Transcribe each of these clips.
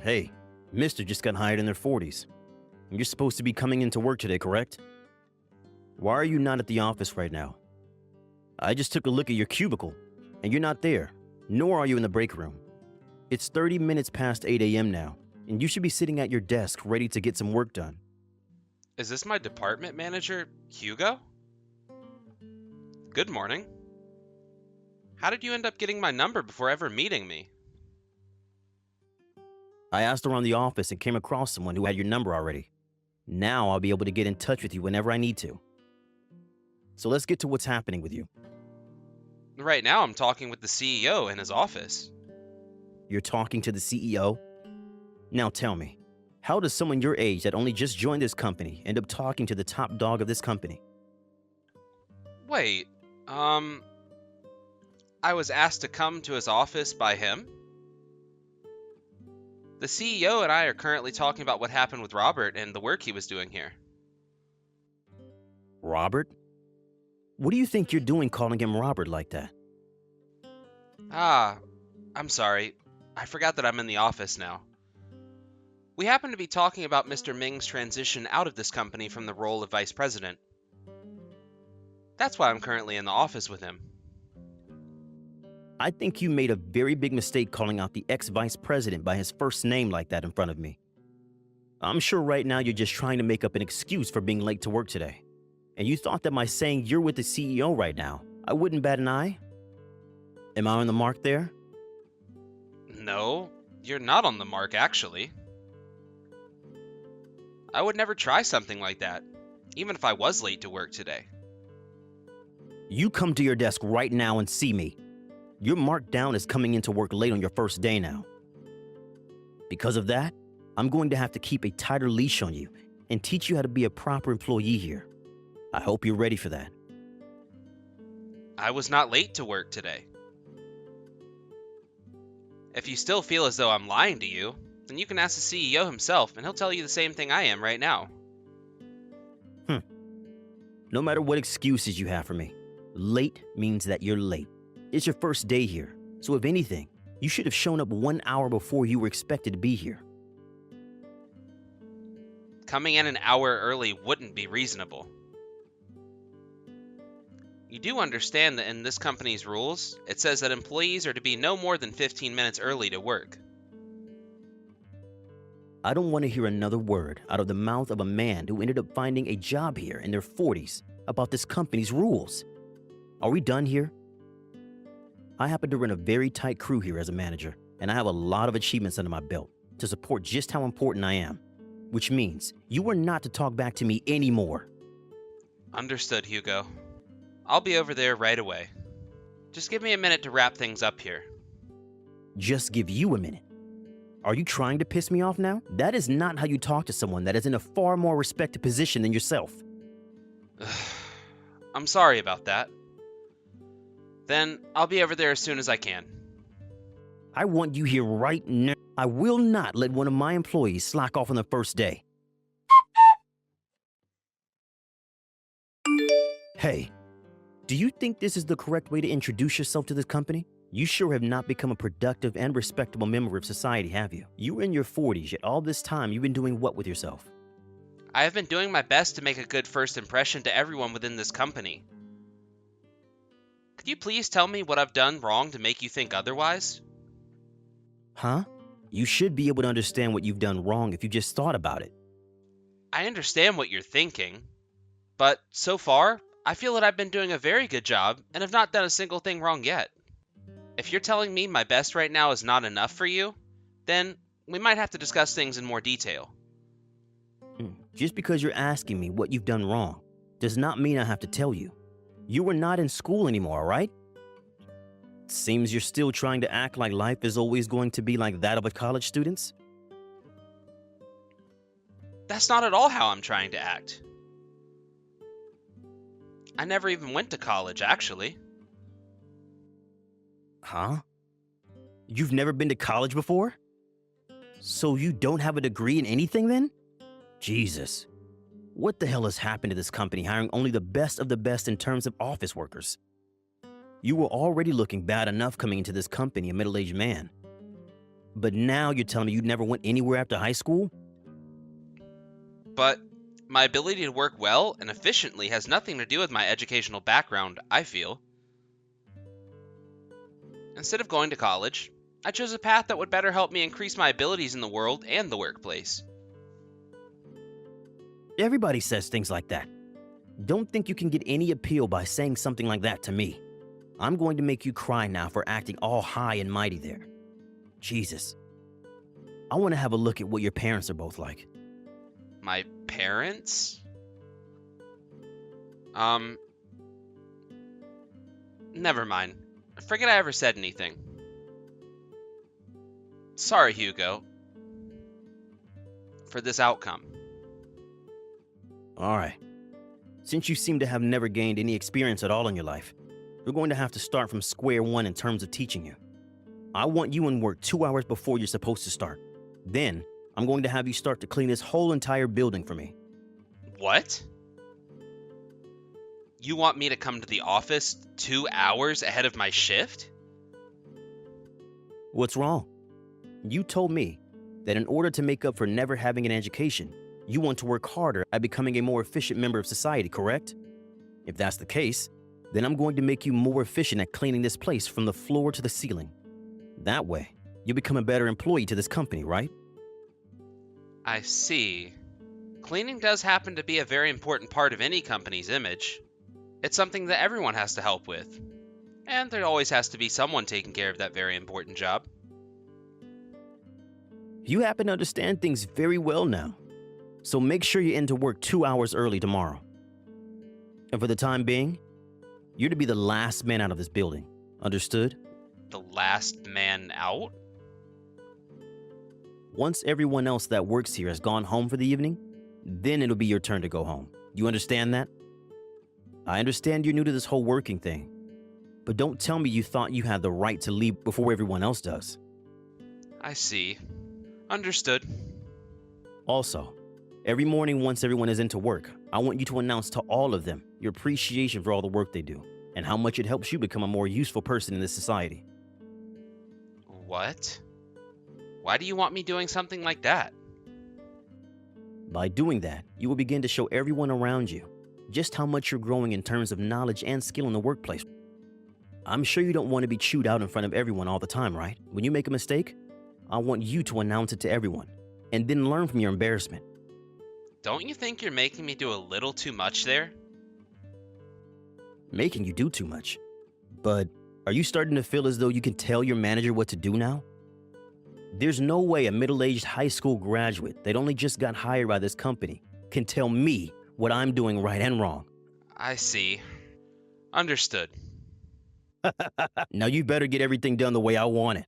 Hey, Mister just got hired in their 40s. You're supposed to be coming into work today, correct? Why are you not at the office right now? I just took a look at your cubicle, and you're not there, nor are you in the break room. It's 30 minutes past 8 a.m. now, and you should be sitting at your desk ready to get some work done. Is this my department manager, Hugo? Good morning. How did you end up getting my number before ever meeting me? I asked around the office and came across someone who had your number already. Now I'll be able to get in touch with you whenever I need to. So let's get to what's happening with you. Right now, I'm talking with the CEO in his office. You're talking to the CEO? Now tell me, how does someone your age that only just joined this company end up talking to the top dog of this company? Wait, I was asked to come to his office by him? The CEO and I are currently talking about what happened with Robert and the work he was doing here. Robert? What do you think you're doing calling him Robert like that? Ah, I'm sorry. I forgot that I'm in the office now. We happen to be talking about Mr. Ming's transition out of this company from the role of vice president. That's why I'm currently in the office with him. I think you made a very big mistake calling out the ex-vice president by his first name like that in front of me. I'm sure right now you're just trying to make up an excuse for being late to work today. And you thought that by saying you're with the CEO right now, I wouldn't bat an eye? Am I on the mark there? No, you're not on the mark, actually. I would never try something like that, even if I was late to work today. You come to your desk right now and see me. You're marked down as coming into work late on your first day now. Because of that, I'm going to have to keep a tighter leash on you and teach you how to be a proper employee here. I hope you're ready for that. I was not late to work today. If you still feel as though I'm lying to you, then you can ask the CEO himself and he'll tell you the same thing I am right now. No matter what excuses you have for me, late means that you're late. It's your first day here, so if anything, you should have shown up 1 hour before you were expected to be here. Coming in an hour early wouldn't be reasonable. You do understand that in this company's rules, it says that employees are to be no more than 15 minutes early to work. I don't want to hear another word out of the mouth of a man who ended up finding a job here in their 40s about this company's rules. Are we done here? I happen to run a very tight crew here as a manager, and I have a lot of achievements under my belt to support just how important I am, which means you are not to talk back to me anymore. Understood, Hugo. I'll be over there right away. Just give me a minute to wrap things up here. Just give you a minute. Are you trying to piss me off now? That is not how you talk to someone that is in a far more respected position than yourself. I'm sorry about that. Then I'll be over there as soon as I can. I want you here right now. I will not let one of my employees slack off on the first day. Hey, do you think this is the correct way to introduce yourself to this company? You sure have not become a productive and respectable member of society, have you? You were in your 40s, yet all this time you've been doing what with yourself? I have been doing my best to make a good first impression to everyone within this company. Could you please tell me what I've done wrong to make you think otherwise? Huh? You should be able to understand what you've done wrong if you just thought about it. I understand what you're thinking, but so far, I feel that I've been doing a very good job and have not done a single thing wrong yet. If you're telling me my best right now is not enough for you, then we might have to discuss things in more detail. Just because you're asking me what you've done wrong does not mean I have to tell you. You are not in school anymore, right? Seems you're still trying to act like life is always going to be like that of a college student's. That's not at all how I'm trying to act. I never even went to college, actually. Huh? You've never been to college before? So you don't have a degree in anything then? Jesus. What the hell has happened to this company hiring only the best of the best in terms of office workers? You were already looking bad enough coming into this company, a middle-aged man. But now you're telling me you never went anywhere after high school? But my ability to work well and efficiently has nothing to do with my educational background, I feel. Instead of going to college, I chose a path that would better help me increase my abilities in the world and the workplace. Everybody says things like that. Don't think you can get any appeal by saying something like that to me. I'm going to make you cry now for acting all high and mighty there. Jesus. I want to have a look at what your parents are both like. My parents? Never mind. Forget I ever said anything. Sorry, Hugo, for this outcome. All right. Since you seem to have never gained any experience at all in your life, we're going to have to start from square one in terms of teaching you. I want you in work 2 hours before you're supposed to start. Then, I'm going to have you start to clean this whole entire building for me. What? You want me to come to the office 2 hours ahead of my shift? What's wrong? You told me that in order to make up for never having an education, you want to work harder at becoming a more efficient member of society, correct? If that's the case, then I'm going to make you more efficient at cleaning this place from the floor to the ceiling. That way, you'll become a better employee to this company, right? I see. Cleaning does happen to be a very important part of any company's image. It's something that everyone has to help with. And there always has to be someone taking care of that very important job. You happen to understand things very well now. So make sure you're into work 2 hours early tomorrow. And for the time being, you're to be the last man out of this building. Understood? The last man out? Once everyone else that works here has gone home for the evening, then it'll be your turn to go home. You understand that? I understand you're new to this whole working thing, but don't tell me you thought you had the right to leave before everyone else does. I see. Understood. Also, every morning once everyone is into work, I want you to announce to all of them your appreciation for all the work they do and how much it helps you become a more useful person in this society. What? Why do you want me doing something like that? By doing that, you will begin to show everyone around you just how much you're growing in terms of knowledge and skill in the workplace. I'm sure you don't want to be chewed out in front of everyone all the time, right? When you make a mistake, I want you to announce it to everyone and then learn from your embarrassment. Don't you think you're making me do a little too much there? Making you do too much. But are you starting to feel as though you can tell your manager what to do now? There's no way a middle-aged high school graduate that only just got hired by this company can tell me what I'm doing right and wrong. I see. Understood. Now you better get everything done the way I want it.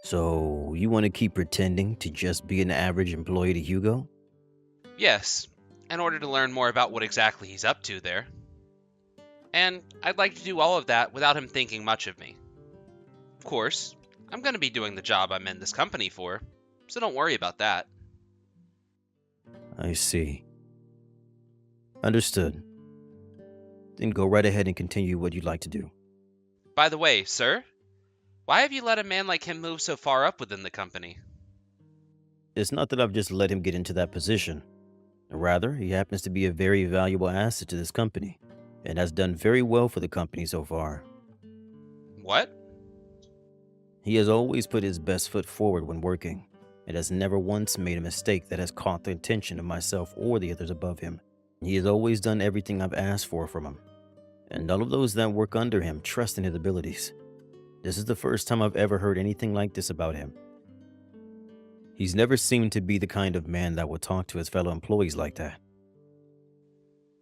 So, you want to keep pretending to just be an average employee to Hugo? Yes, in order to learn more about what exactly he's up to there. And I'd like to do all of that without him thinking much of me. Of course, I'm going to be doing the job I'm in this company for, so don't worry about that. I see. Understood. Then go right ahead and continue what you'd like to do. By the way, sir, why have you let a man like him move so far up within the company? It's not that I've just let him get into that position. Rather, he happens to be a very valuable asset to this company and has done very well for the company so far. What? He has always put his best foot forward when working and has never once made a mistake that has caught the attention of myself or the others above him. He has always done everything I've asked for from him, and all of those that work under him trust in his abilities. This is the first time I've ever heard anything like this about him. He's never seemed to be the kind of man that would talk to his fellow employees like that.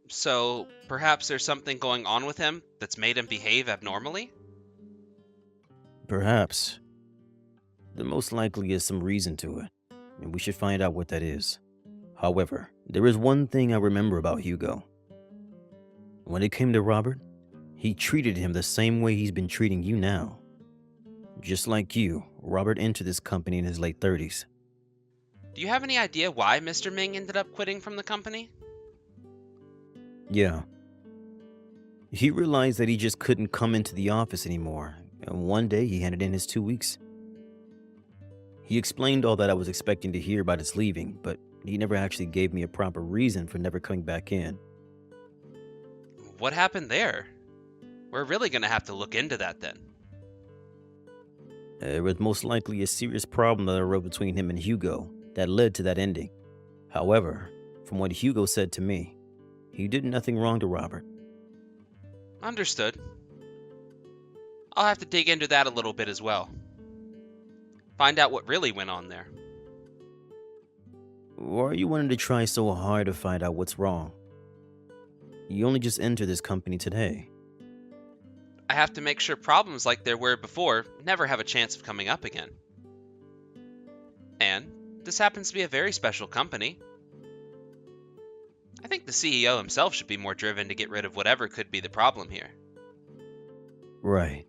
So, perhaps there's something going on with him that's made him behave abnormally? Perhaps. There most likely is some reason to it, and we should find out what that is. However, there is one thing I remember about Hugo. When it came to Robert, he treated him the same way he's been treating you now. Just like you, Robert entered this company in his late 30s. Do you have any idea why Mr. Ming ended up quitting from the company? Yeah. He realized that he just couldn't come into the office anymore, and one day he handed in his 2 weeks. He explained all that I was expecting to hear about his leaving, but he never actually gave me a proper reason for never coming back in. What happened there? We're really gonna have to look into that then. There was most likely a serious problem that arose between him and Hugo that led to that ending. However, from what Hugo said to me, he did nothing wrong to Robert. Understood. I'll have to dig into that a little bit as well. Find out what really went on there. Or are you wanting to try so hard to find out what's wrong? You only just entered this company today. I have to make sure problems like there were before never have a chance of coming up again. And this happens to be a very special company. I think the CEO himself should be more driven to get rid of whatever could be the problem here. Right.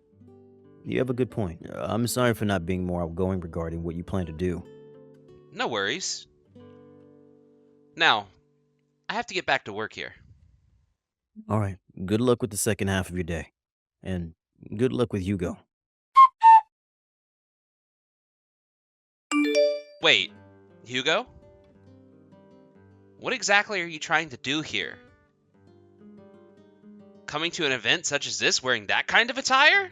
You have a good point. I'm sorry for not being more outgoing regarding what you plan to do. No worries. Now, I have to get back to work here. All right. Good luck with the second half of your day. And good luck with Hugo. Wait, Hugo? What exactly are you trying to do here? Coming to an event such as this wearing that kind of attire?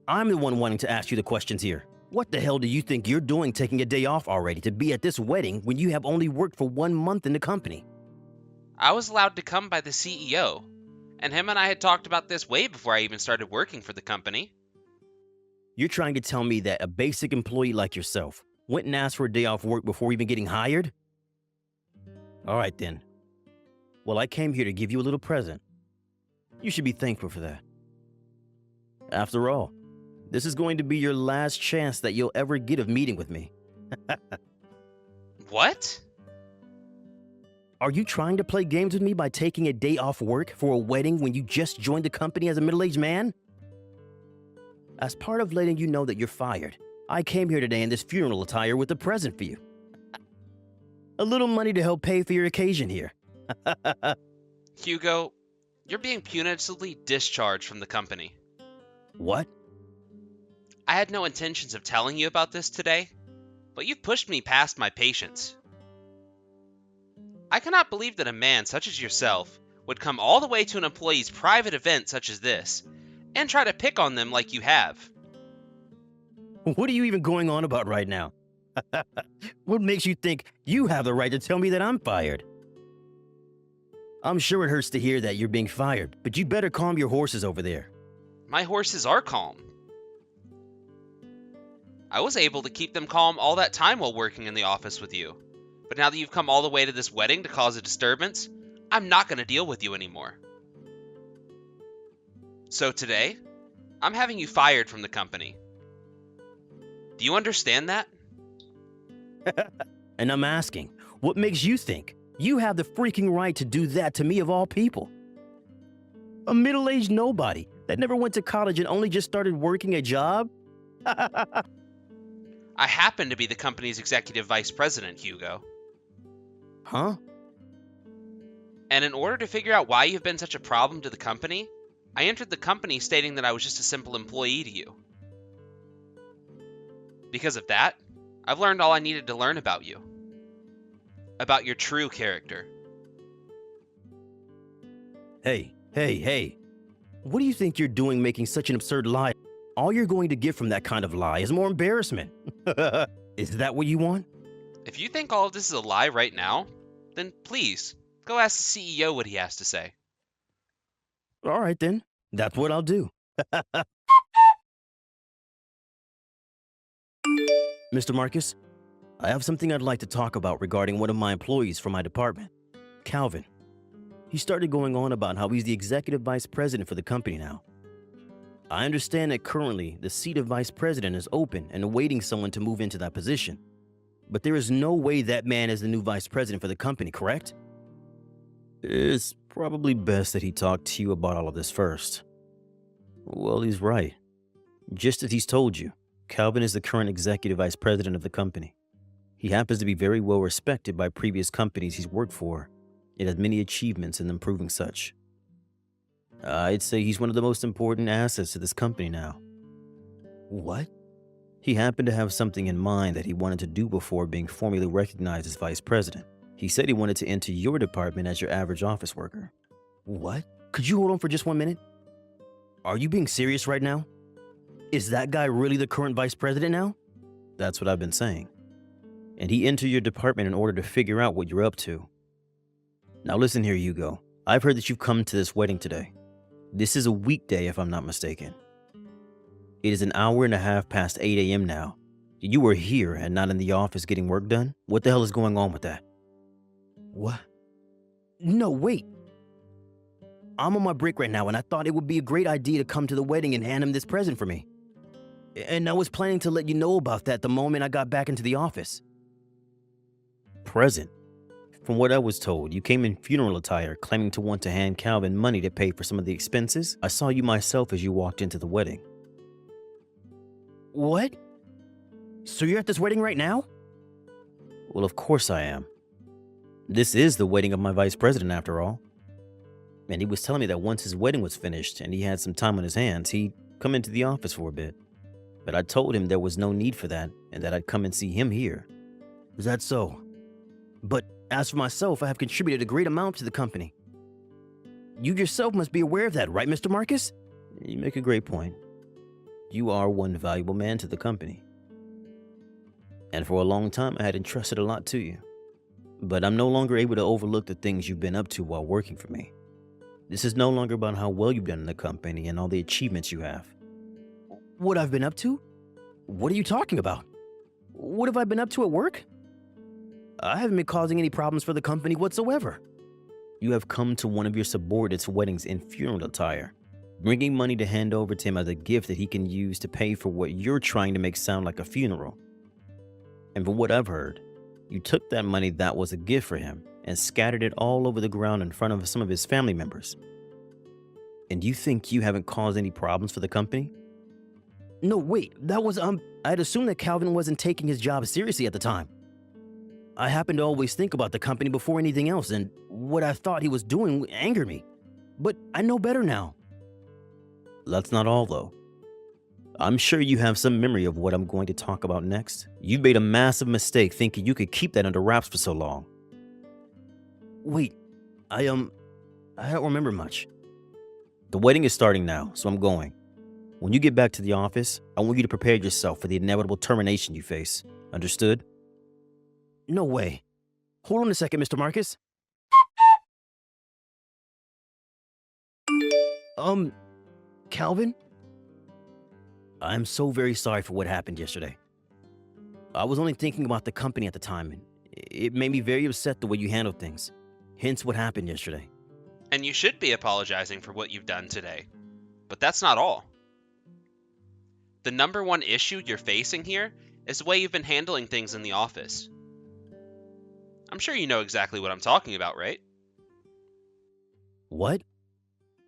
I'm the one wanting to ask you the questions here. What the hell do you think you're doing taking a day off already to be at this wedding when you have only worked for 1 month in the company? I was allowed to come by the CEO, and him and I had talked about this way before I even started working for the company. You're trying to tell me that a basic employee like yourself went and asked for a day off work before even getting hired? All right then. Well, I came here to give you a little present. You should be thankful for that. After all, this is going to be your last chance that you'll ever get of meeting with me. What? Are you trying to play games with me by taking a day off work for a wedding when you just joined the company as a middle-aged man? As part of letting you know that you're fired, I came here today in this funeral attire with a present for you. A little money to help pay for your occasion here. Hugo, you're being punitively discharged from the company. What? I had no intentions of telling you about this today, but you've pushed me past my patience. I cannot believe that a man such as yourself would come all the way to an employee's private event such as this and try to pick on them like you have. What are you even going on about right now? What makes you think you have the right to tell me that I'm fired? I'm sure it hurts to hear that you're being fired, but you better calm your horses over there. My horses are calm. I was able to keep them calm all that time while working in the office with you. But now that you've come all the way to this wedding to cause a disturbance, I'm not going to deal with you anymore. So today, I'm having you fired from the company. Do you understand that? And I'm asking, what makes you think you have the freaking right to do that to me of all people? A middle-aged nobody that never went to college and only just started working a job? I happen to be the company's executive vice president, Hugo. Huh? And in order to figure out why you've been such a problem to the company, I entered the company stating that I was just a simple employee to you. Because of that, I've learned all I needed to learn about you. About your true character. Hey. What do you think you're doing making such an absurd lie? All you're going to get from that kind of lie is more embarrassment. Is that what you want? If you think all of this is a lie right now, then please, go ask the CEO what he has to say. All right then, that's what I'll do. Mr. Marcus, I have something I'd like to talk about regarding one of my employees from my department, Calvin. He started going on about how he's the executive vice president for the company now. I understand that currently the seat of vice president is open and awaiting someone to move into that position. But there is no way that man is the new vice president for the company, correct? It's probably best that he talk to you about all of this first. Well, he's right. Just as he's told you, Calvin is the current executive vice president of the company. He happens to be very well respected by previous companies he's worked for. It has many achievements in improving such. I'd say he's one of the most important assets to this company now. What? He happened to have something in mind that he wanted to do before being formally recognized as vice president. He said he wanted to enter your department as your average office worker. What? Could you hold on for just 1 minute? Are you being serious right now? Is that guy really the current vice president now? That's what I've been saying. And he entered your department in order to figure out what you're up to. Now listen here, Hugo. I've heard that you've come to this wedding today. This is a weekday, if I'm not mistaken. It is an hour and a half past 8 a.m. now. You were here and not in the office getting work done? What the hell is going on with that? What? No, wait. I'm on my break right now, and I thought it would be a great idea to come to the wedding and hand him this present for me. And I was planning to let you know about that the moment I got back into the office. Present? From what I was told, you came in funeral attire, claiming to want to hand Calvin money to pay for some of the expenses. I saw you myself as you walked into the wedding. What? So you're at this wedding right now? Well, of course I am. This is the wedding of my vice president, after all. And he was telling me that once his wedding was finished and he had some time on his hands, he'd come into the office for a bit. But I told him there was no need for that and that I'd come and see him here. Is that so? But as for myself, I have contributed a great amount to the company. You yourself must be aware of that, right, Mr. Marcus? You make a great point. You are one valuable man to the company. And for a long time, I had entrusted a lot to you. But I'm no longer able to overlook the things you've been up to while working for me. This is no longer about how well you've done in the company and all the achievements you have. What I've been up to? What are you talking about? What have I been up to at work? I haven't been causing any problems for the company whatsoever. You have come to one of your subordinates' weddings in funeral attire, bringing money to hand over to him as a gift that he can use to pay for what you're trying to make sound like a funeral. And from what I've heard, you took that money that was a gift for him and scattered it all over the ground in front of some of his family members. And you think you haven't caused any problems for the company? No, wait, that was, I'd assumed that Calvin wasn't taking his job seriously at the time. I happened to always think about the company before anything else, and what I thought he was doing angered me. But I know better now. That's not all, though. I'm sure you have some memory of what I'm going to talk about next. You made a massive mistake thinking you could keep that under wraps for so long. Wait, I don't remember much. The wedding is starting now, so I'm going. When you get back to the office, I want you to prepare yourself for the inevitable termination you face. Understood? No way. Hold on a second, Mr. Marcus. Calvin? I'm so very sorry for what happened yesterday. I was only thinking about the company at the time, and it made me very upset the way you handled things. Hence what happened yesterday. And you should be apologizing for what you've done today. But that's not all. The number one issue you're facing here is the way you've been handling things in the office. I'm sure you know exactly what I'm talking about, right? What?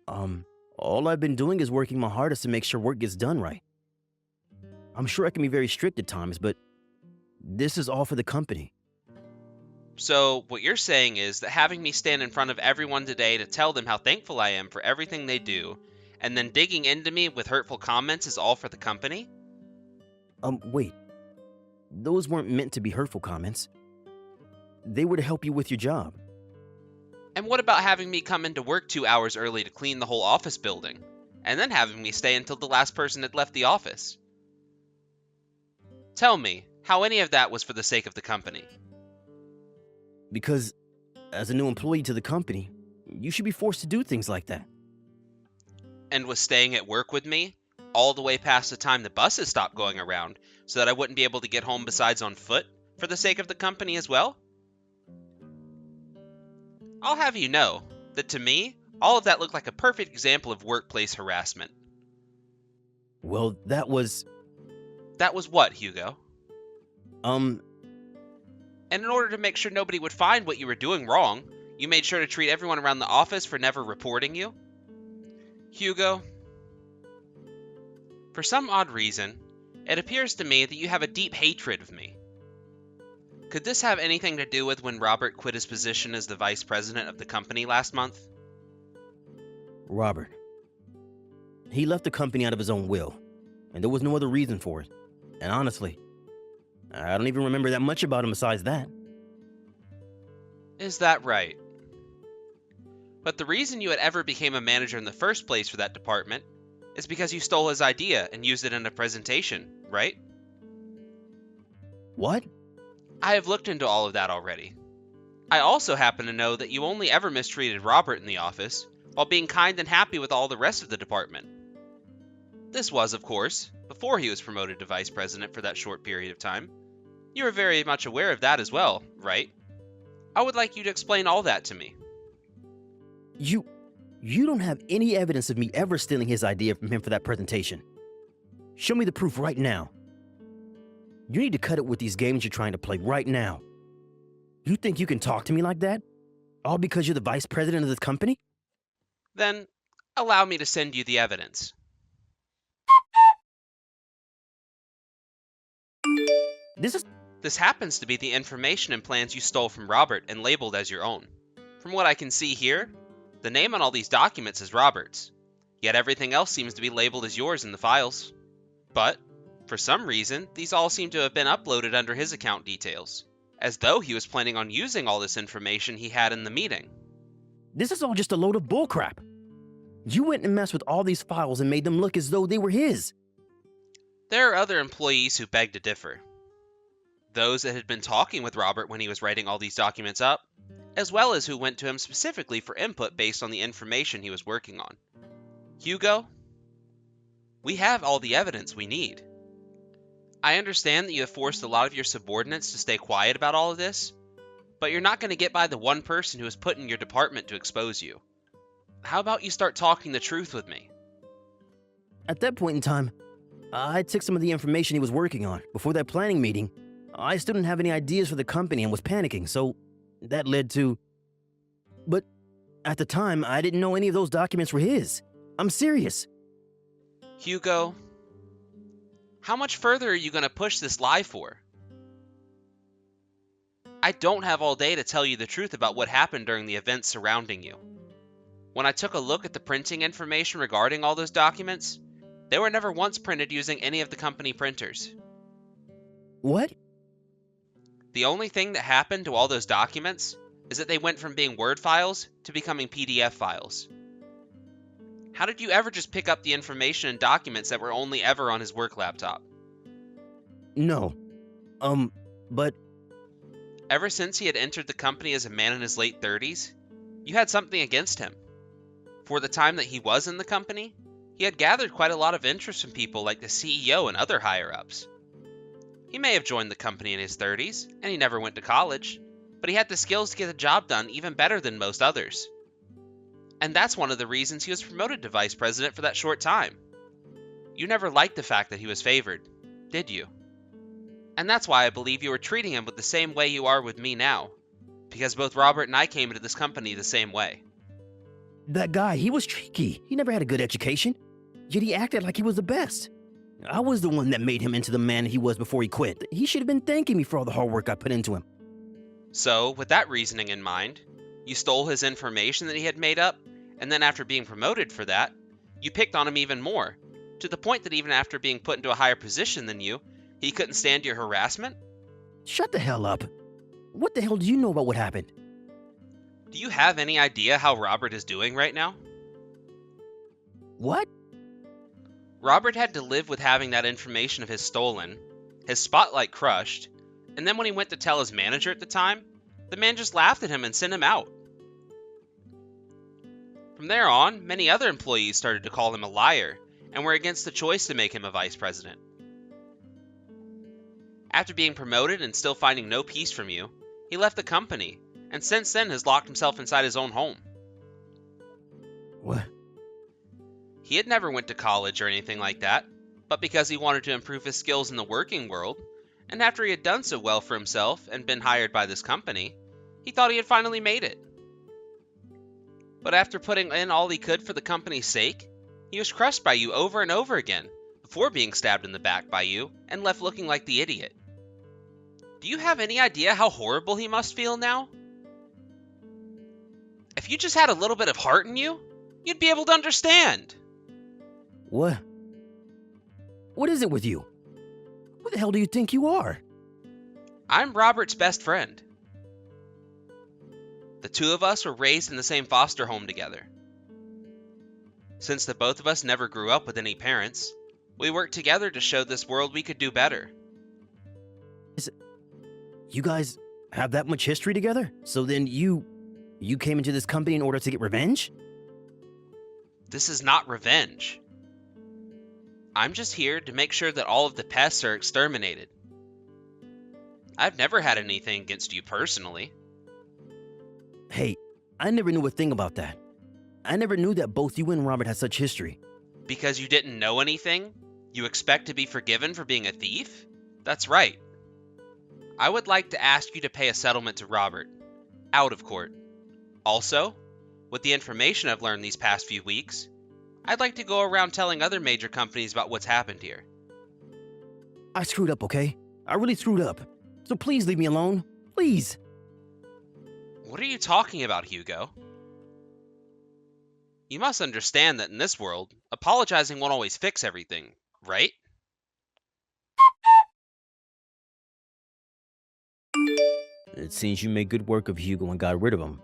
All I've been doing is working my hardest to make sure work gets done right. I'm sure I can be very strict at times, but this is all for the company. So, what you're saying is that having me stand in front of everyone today to tell them how thankful I am for everything they do, and then digging into me with hurtful comments is all for the company? Wait. Those weren't meant to be hurtful comments. They were to help you with your job. And what about having me come into work 2 hours early to clean the whole office building, and then having me stay until the last person had left the office? Tell me how any of that was for the sake of the company. Because, as a new employee to the company, you should be forced to do things like that. And was staying at work with me, all the way past the time the buses stopped going around, so that I wouldn't be able to get home besides on foot, for the sake of the company as well? I'll have you know that to me, all of that looked like a perfect example of workplace harassment. Well, that was... That was what, Hugo? Um, And in order to make sure nobody would find what you were doing wrong, you made sure to treat everyone around the office for never reporting you? Hugo, for some odd reason, it appears to me that you have a deep hatred of me. Could this have anything to do with when Robert quit his position as the vice president of the company last month? Robert. He left the company out of his own will, and there was no other reason for it. And honestly, I don't even remember that much about him besides that. Is that right? But the reason you had ever became a manager in the first place for that department is because you stole his idea and used it in a presentation, right? What? I have looked into all of that already. I also happen to know that you only ever mistreated Robert in the office, while being kind and happy with all the rest of the department. This was, of course, before he was promoted to vice president for that short period of time. You are very much aware of that as well, right? I would like you to explain all that to me. You don't have any evidence of me ever stealing his idea from him for that presentation. Show me the proof right now. You need to cut it with these games you're trying to play right now. You think you can talk to me like that? All because you're the vice president of this company? Then, allow me to send you the evidence. This happens to be the information and plans you stole from Robert and labeled as your own. From what I can see here, the name on all these documents is Robert's, yet everything else seems to be labeled as yours in the files. But, for some reason, these all seem to have been uploaded under his account details, as though he was planning on using all this information he had in the meeting. This is all just a load of bullcrap. You went and messed with all these files and made them look as though they were his. There are other employees who beg to differ. Those that had been talking with Robert when he was writing all these documents up, as well as who went to him specifically for input based on the information he was working on. Hugo, we have all the evidence we need. I understand that you have forced a lot of your subordinates to stay quiet about all of this, but you're not going to get by the one person who is put in your department to expose you. How about you start talking the truth with me? At that point in time, I took some of the information he was working on. Before that planning meeting, I still didn't have any ideas for the company and was panicking, so that led to... But at the time, I didn't know any of those documents were his. I'm serious. Hugo, how much further are you going to push this lie for? I don't have all day to tell you the truth about what happened during the events surrounding you. When I took a look at the printing information regarding all those documents, they were never once printed using any of the company printers. What? The only thing that happened to all those documents is that they went from being Word files to becoming PDF files. How did you ever just pick up the information and documents that were only ever on his work laptop? No. But... Ever since he had entered the company as a man in his late 30s, you had something against him. For the time that he was in the company, he had gathered quite a lot of interest from people like the CEO and other higher-ups. He may have joined the company in his 30s, and he never went to college, but he had the skills to get the job done even better than most others. And that's one of the reasons he was promoted to vice president for that short time. You never liked the fact that he was favored, did you? And that's why I believe you were treating him with the same way you are with me now, because both Robert and I came into this company the same way. That guy, he was tricky. He never had a good education, yet he acted like he was the best. I was the one that made him into the man he was before he quit. He should have been thanking me for all the hard work I put into him. So, with that reasoning in mind, you stole his information that he had made up, and then after being promoted for that, you picked on him even more, to the point that even after being put into a higher position than you, he couldn't stand your harassment? Shut the hell up. What the hell do you know about what happened? Do you have any idea how Robert is doing right now? What? Robert had to live with having that information of his stolen, his spotlight crushed, and then when he went to tell his manager at the time, the man just laughed at him and sent him out. From there on, many other employees started to call him a liar and were against the choice to make him a vice president. After being promoted and still finding no peace from you, he left the company, and since then has locked himself inside his own home. What? He had never went to college or anything like that, but because he wanted to improve his skills in the working world, and after he had done so well for himself and been hired by this company, he thought he had finally made it. But after putting in all he could for the company's sake, he was crushed by you over and over again, before being stabbed in the back by you and left looking like the idiot. Do you have any idea how horrible he must feel now? If you just had a little bit of heart in you, you'd be able to understand. What? What is it with you? Who the hell do you think you are? I'm Robert's best friend. The two of us were raised in the same foster home together. Since the both of us never grew up with any parents, we worked together to show this world we could do better. You guys have that much history together? So then you came into this company in order to get revenge? This is not revenge. I'm just here to make sure that all of the pests are exterminated. I've never had anything against you personally. Hey, I never knew a thing about that. I never knew that both you and Robert had such history. Because you didn't know anything, you expect to be forgiven for being a thief? That's right. I would like to ask you to pay a settlement to Robert, out of court. Also, with the information I've learned these past few weeks, I'd like to go around telling other major companies about what's happened here. I screwed up, okay? I really screwed up. So please leave me alone. Please. What are you talking about, Hugo? You must understand that in this world, apologizing won't always fix everything, right? It seems you made good work of Hugo and got rid of him.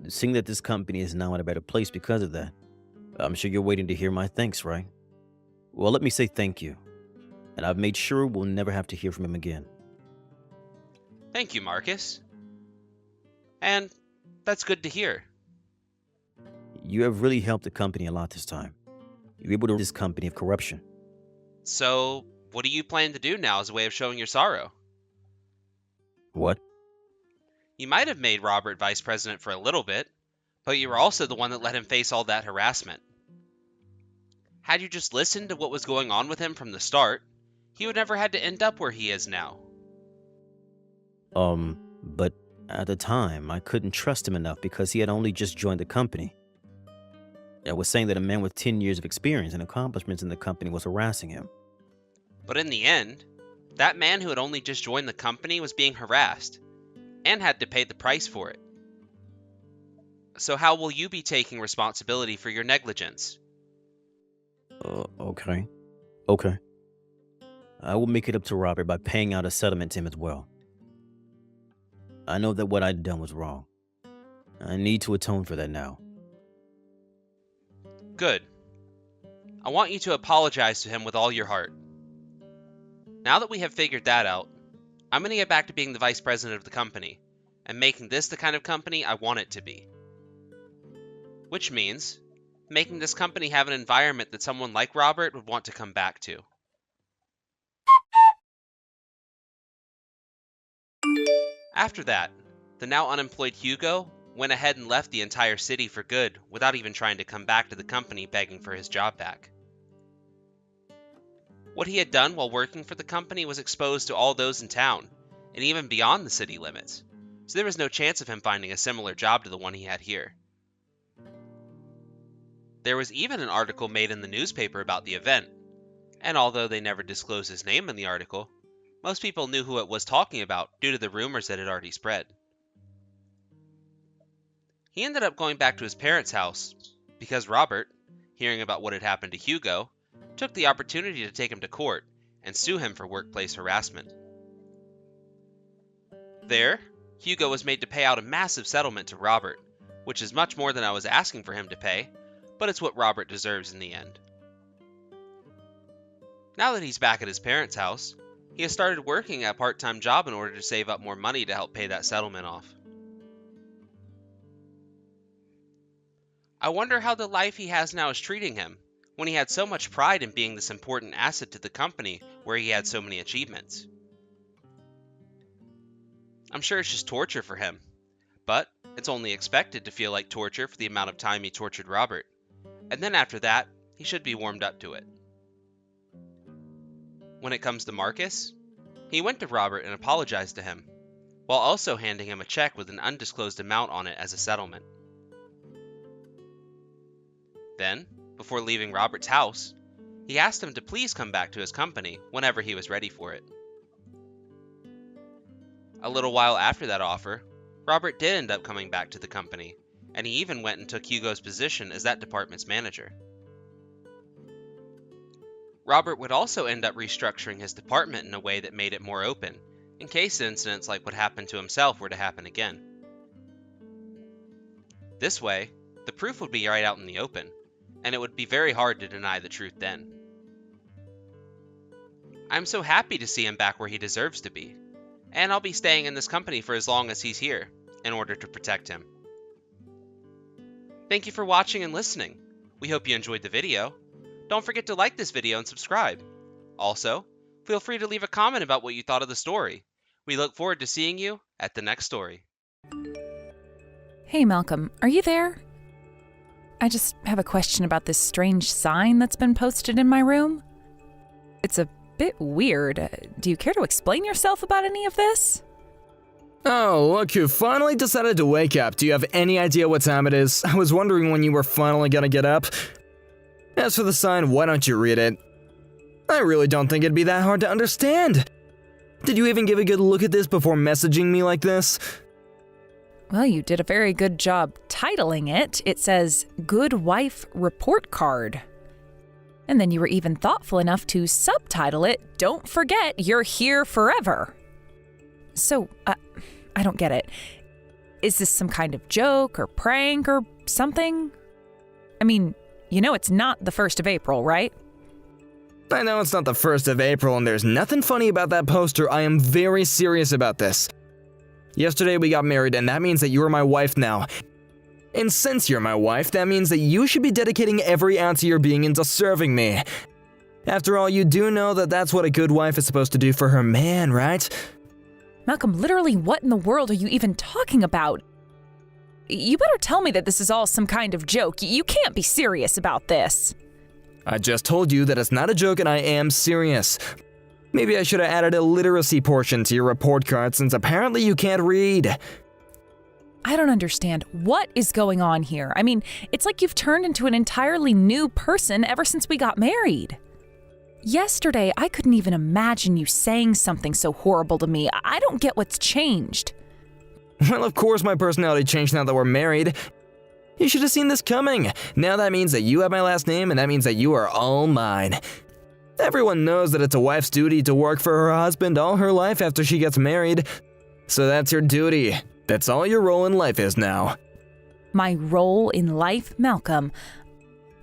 Seeing that this company is now in a better place because of that, I'm sure you're waiting to hear my thanks, right? Well, let me say thank you. And I've made sure we'll never have to hear from him again. Thank you, Marcus. And that's good to hear. You have really helped the company a lot this time. You're able to rid this company of corruption. So, what do you plan to do now as a way of showing your sorrow? What? You might have made Robert vice president for a little bit, but you were also the one that let him face all that harassment. Had you just listened to what was going on with him from the start, he would never had to end up where he is now. But at the time, I couldn't trust him enough because he had only just joined the company. I was saying that a man with 10 years of experience and accomplishments in the company was harassing him. But in the end, that man who had only just joined the company was being harassed, and had to pay the price for it. So how will you be taking responsibility for your negligence? Okay. Okay. I will make it up to Robert by paying out a settlement to him as well. I know that what I'd done was wrong. I need to atone for that now. Good. I want you to apologize to him with all your heart. Now that we have figured that out, I'm going to get back to being the vice president of the company, and making this the kind of company I want it to be. Which means, making this company have an environment that someone like Robert would want to come back to. After that, the now unemployed Hugo went ahead and left the entire city for good without even trying to come back to the company begging for his job back. What he had done while working for the company was exposed to all those in town, and even beyond the city limits, so there was no chance of him finding a similar job to the one he had here. There was even an article made in the newspaper about the event, and although they never disclosed his name in the article, most people knew who it was talking about due to the rumors that had already spread. He ended up going back to his parents' house because Robert, hearing about what had happened to Hugo, took the opportunity to take him to court and sue him for workplace harassment. There, Hugo was made to pay out a massive settlement to Robert, which is much more than I was asking for him to pay, but it's what Robert deserves in the end. Now that he's back at his parents' house, he has started working a part-time job in order to save up more money to help pay that settlement off. I wonder how the life he has now is treating him, when he had so much pride in being this important asset to the company where he had so many achievements. I'm sure it's just torture for him, but it's only expected to feel like torture for the amount of time he tortured Robert, and then after that, he should be warmed up to it. When it comes to Marcus, he went to Robert and apologized to him, while also handing him a check with an undisclosed amount on it as a settlement. Then, before leaving Robert's house, he asked him to please come back to his company whenever he was ready for it. A little while after that offer, Robert did end up coming back to the company, and he even went and took Hugo's position as that department's manager. Robert would also end up restructuring his department in a way that made it more open, in case incidents like what happened to himself were to happen again. This way, the proof would be right out in the open, and it would be very hard to deny the truth then. I'm so happy to see him back where he deserves to be, and I'll be staying in this company for as long as he's here, in order to protect him. Thank you for watching and listening. We hope you enjoyed the video. Don't forget to like this video and subscribe. Also, feel free to leave a comment about what you thought of the story. We look forward to seeing you at the next story. Hey Malcolm, are you there? I just have a question about this strange sign that's been posted in my room. It's a bit weird. Do you care to explain yourself about any of this? Oh, look who finally decided to wake up. Do you have any idea what time it is? I was wondering when you were finally gonna get up. As for the sign, why don't you read it? I really don't think it'd be that hard to understand. Did you even give a good look at this before messaging me like this? Well, you did a very good job titling it. It says, Good Wife Report Card. And then you were even thoughtful enough to subtitle it, Don't Forget You're Here Forever. So, I don't get it. Is this some kind of joke or prank or something? I mean, you know it's not the 1st of April, right? I know it's not the 1st of April and there's nothing funny about that poster. I am very serious about this. Yesterday we got married and that means that you are my wife now. And since you're my wife, that means that you should be dedicating every ounce of your being into serving me. After all, you do know that that's what a good wife is supposed to do for her man, right? Malcolm, literally what in the world are you even talking about? You better tell me that this is all some kind of joke. You can't be serious about this. I just told you that it's not a joke and I am serious. Maybe I should have added a literacy portion to your report card since apparently you can't read. I don't understand. What is going on here? I mean, it's like you've turned into an entirely new person ever since we got married. Yesterday, I couldn't even imagine you saying something so horrible to me. I don't get what's changed. Well, of course my personality changed now that we're married. You should have seen this coming. Now that means that you have my last name and that means that you are all mine. Everyone knows that it's a wife's duty to work for her husband all her life after she gets married. So that's your duty. That's all your role in life is now. My role in life, Malcolm?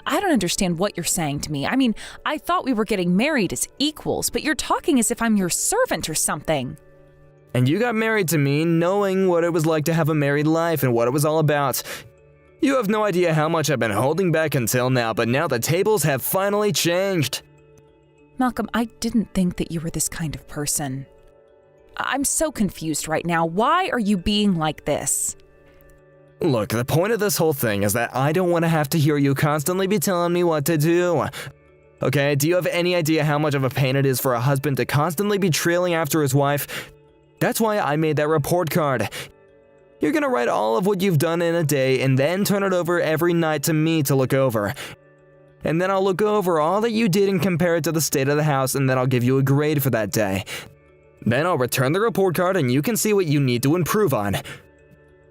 I don't understand what you're saying to me. I mean, I thought we were getting married as equals, but you're talking as if I'm your servant or something. And you got married to me knowing what it was like to have a married life and what it was all about. You have no idea how much I've been holding back until now, but now the tables have finally changed. Malcolm, I didn't think that you were this kind of person. I'm so confused right now. Why are you being like this? Look, the point of this whole thing is that I don't want to have to hear you constantly be telling me what to do. Okay, do you have any idea how much of a pain it is for a husband to constantly be trailing after his wife? That's why I made that report card. You're gonna write all of what you've done in a day and then turn it over every night to me to look over. And then I'll look over all that you did and compare it to the state of the house, and then I'll give you a grade for that day. Then I'll return the report card and you can see what you need to improve on.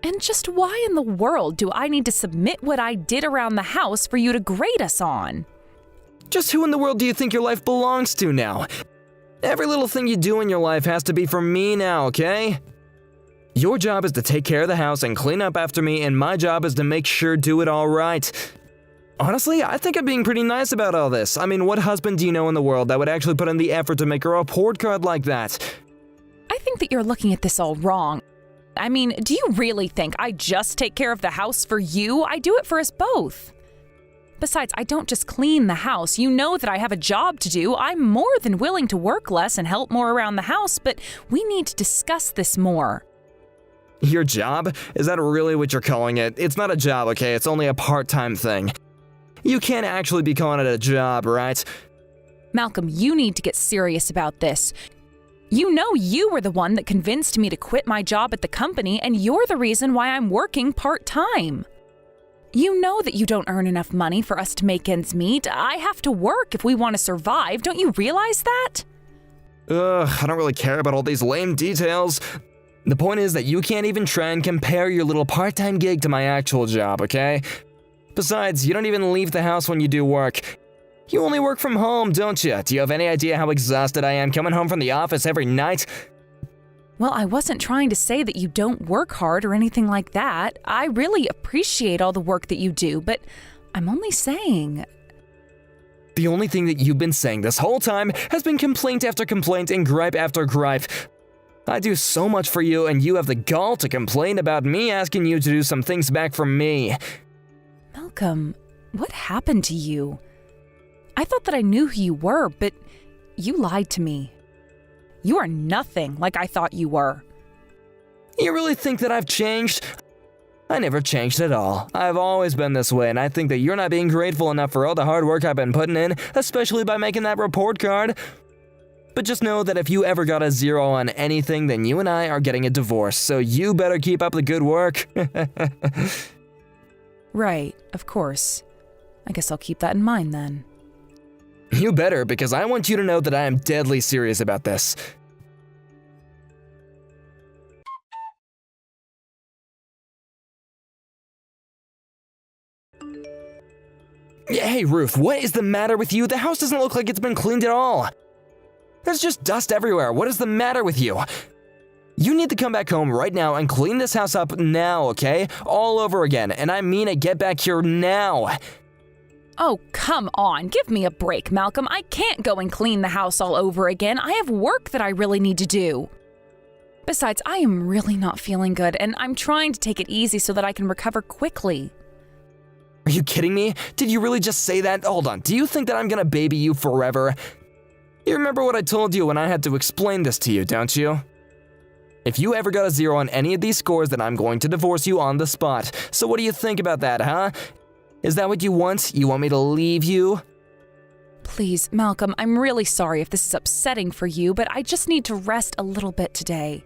And just why in the world do I need to submit what I did around the house for you to grade us on? Just who in the world do you think your life belongs to now? Every little thing you do in your life has to be for me now, okay? Your job is to take care of the house and clean up after me, and my job is to make sure do it all right. Honestly, I think I'm being pretty nice about all this. I mean, what husband do you know in the world that would actually put in the effort to make a report card like that? I think that you're looking at this all wrong. I mean, do you really think I just take care of the house for you? I do it for us both. Besides, I don't just clean the house. You know that I have a job to do. I'm more than willing to work less and help more around the house, but we need to discuss this more. Your job? Is that really what you're calling it? It's not a job, okay? It's only a part-time thing. You can't actually be calling it a job, right? Malcolm, you need to get serious about this. You know you were the one that convinced me to quit my job at the company, and you're the reason why I'm working part-time. You know that you don't earn enough money for us to make ends meet. I have to work if we want to survive. Don't you realize that? I don't really care about all these lame details. The point is that you can't even try and compare your little part-time gig to my actual job, okay? Besides, you don't even leave the house when you do work. You only work from home, don't you? Do you have any idea how exhausted I am coming home from the office every night? Well, I wasn't trying to say that you don't work hard or anything like that. I really appreciate all the work that you do, but I'm only saying... The only thing that you've been saying this whole time has been complaint after complaint and gripe after gripe. I do so much for you, and you have the gall to complain about me asking you to do some things back from me. Malcolm, what happened to you? I thought that I knew who you were, but you lied to me. You are nothing like I thought you were. You really think that I've changed? I never changed at all. I've always been this way, and I think that you're not being grateful enough for all the hard work I've been putting in, especially by making that report card. But just know that if you ever got a 0 on anything, then you and I are getting a divorce, so you better keep up the good work. Right, of course. I guess I'll keep that in mind then. You better, because I want you to know that I am deadly serious about this. Hey, Ruth, what is the matter with you? The house doesn't look like it's been cleaned at all. There's just dust everywhere. What is the matter with you? You need to come back home right now and clean this house up now, okay? All over again, and I mean it, get back here now. Oh, come on. Give me a break, Malcolm. I can't go and clean the house all over again. I have work that I really need to do. Besides, I am really not feeling good, and I'm trying to take it easy so that I can recover quickly. Are you kidding me? Did you really just say that? Hold on, do you think that I'm gonna baby you forever? You remember what I told you when I had to explain this to you, don't you? If you ever got a 0 on any of these scores, then I'm going to divorce you on the spot. So what do you think about that, huh? Is that what you want? You want me to leave you? Please, Malcolm, I'm really sorry if this is upsetting for you, but I just need to rest a little bit today.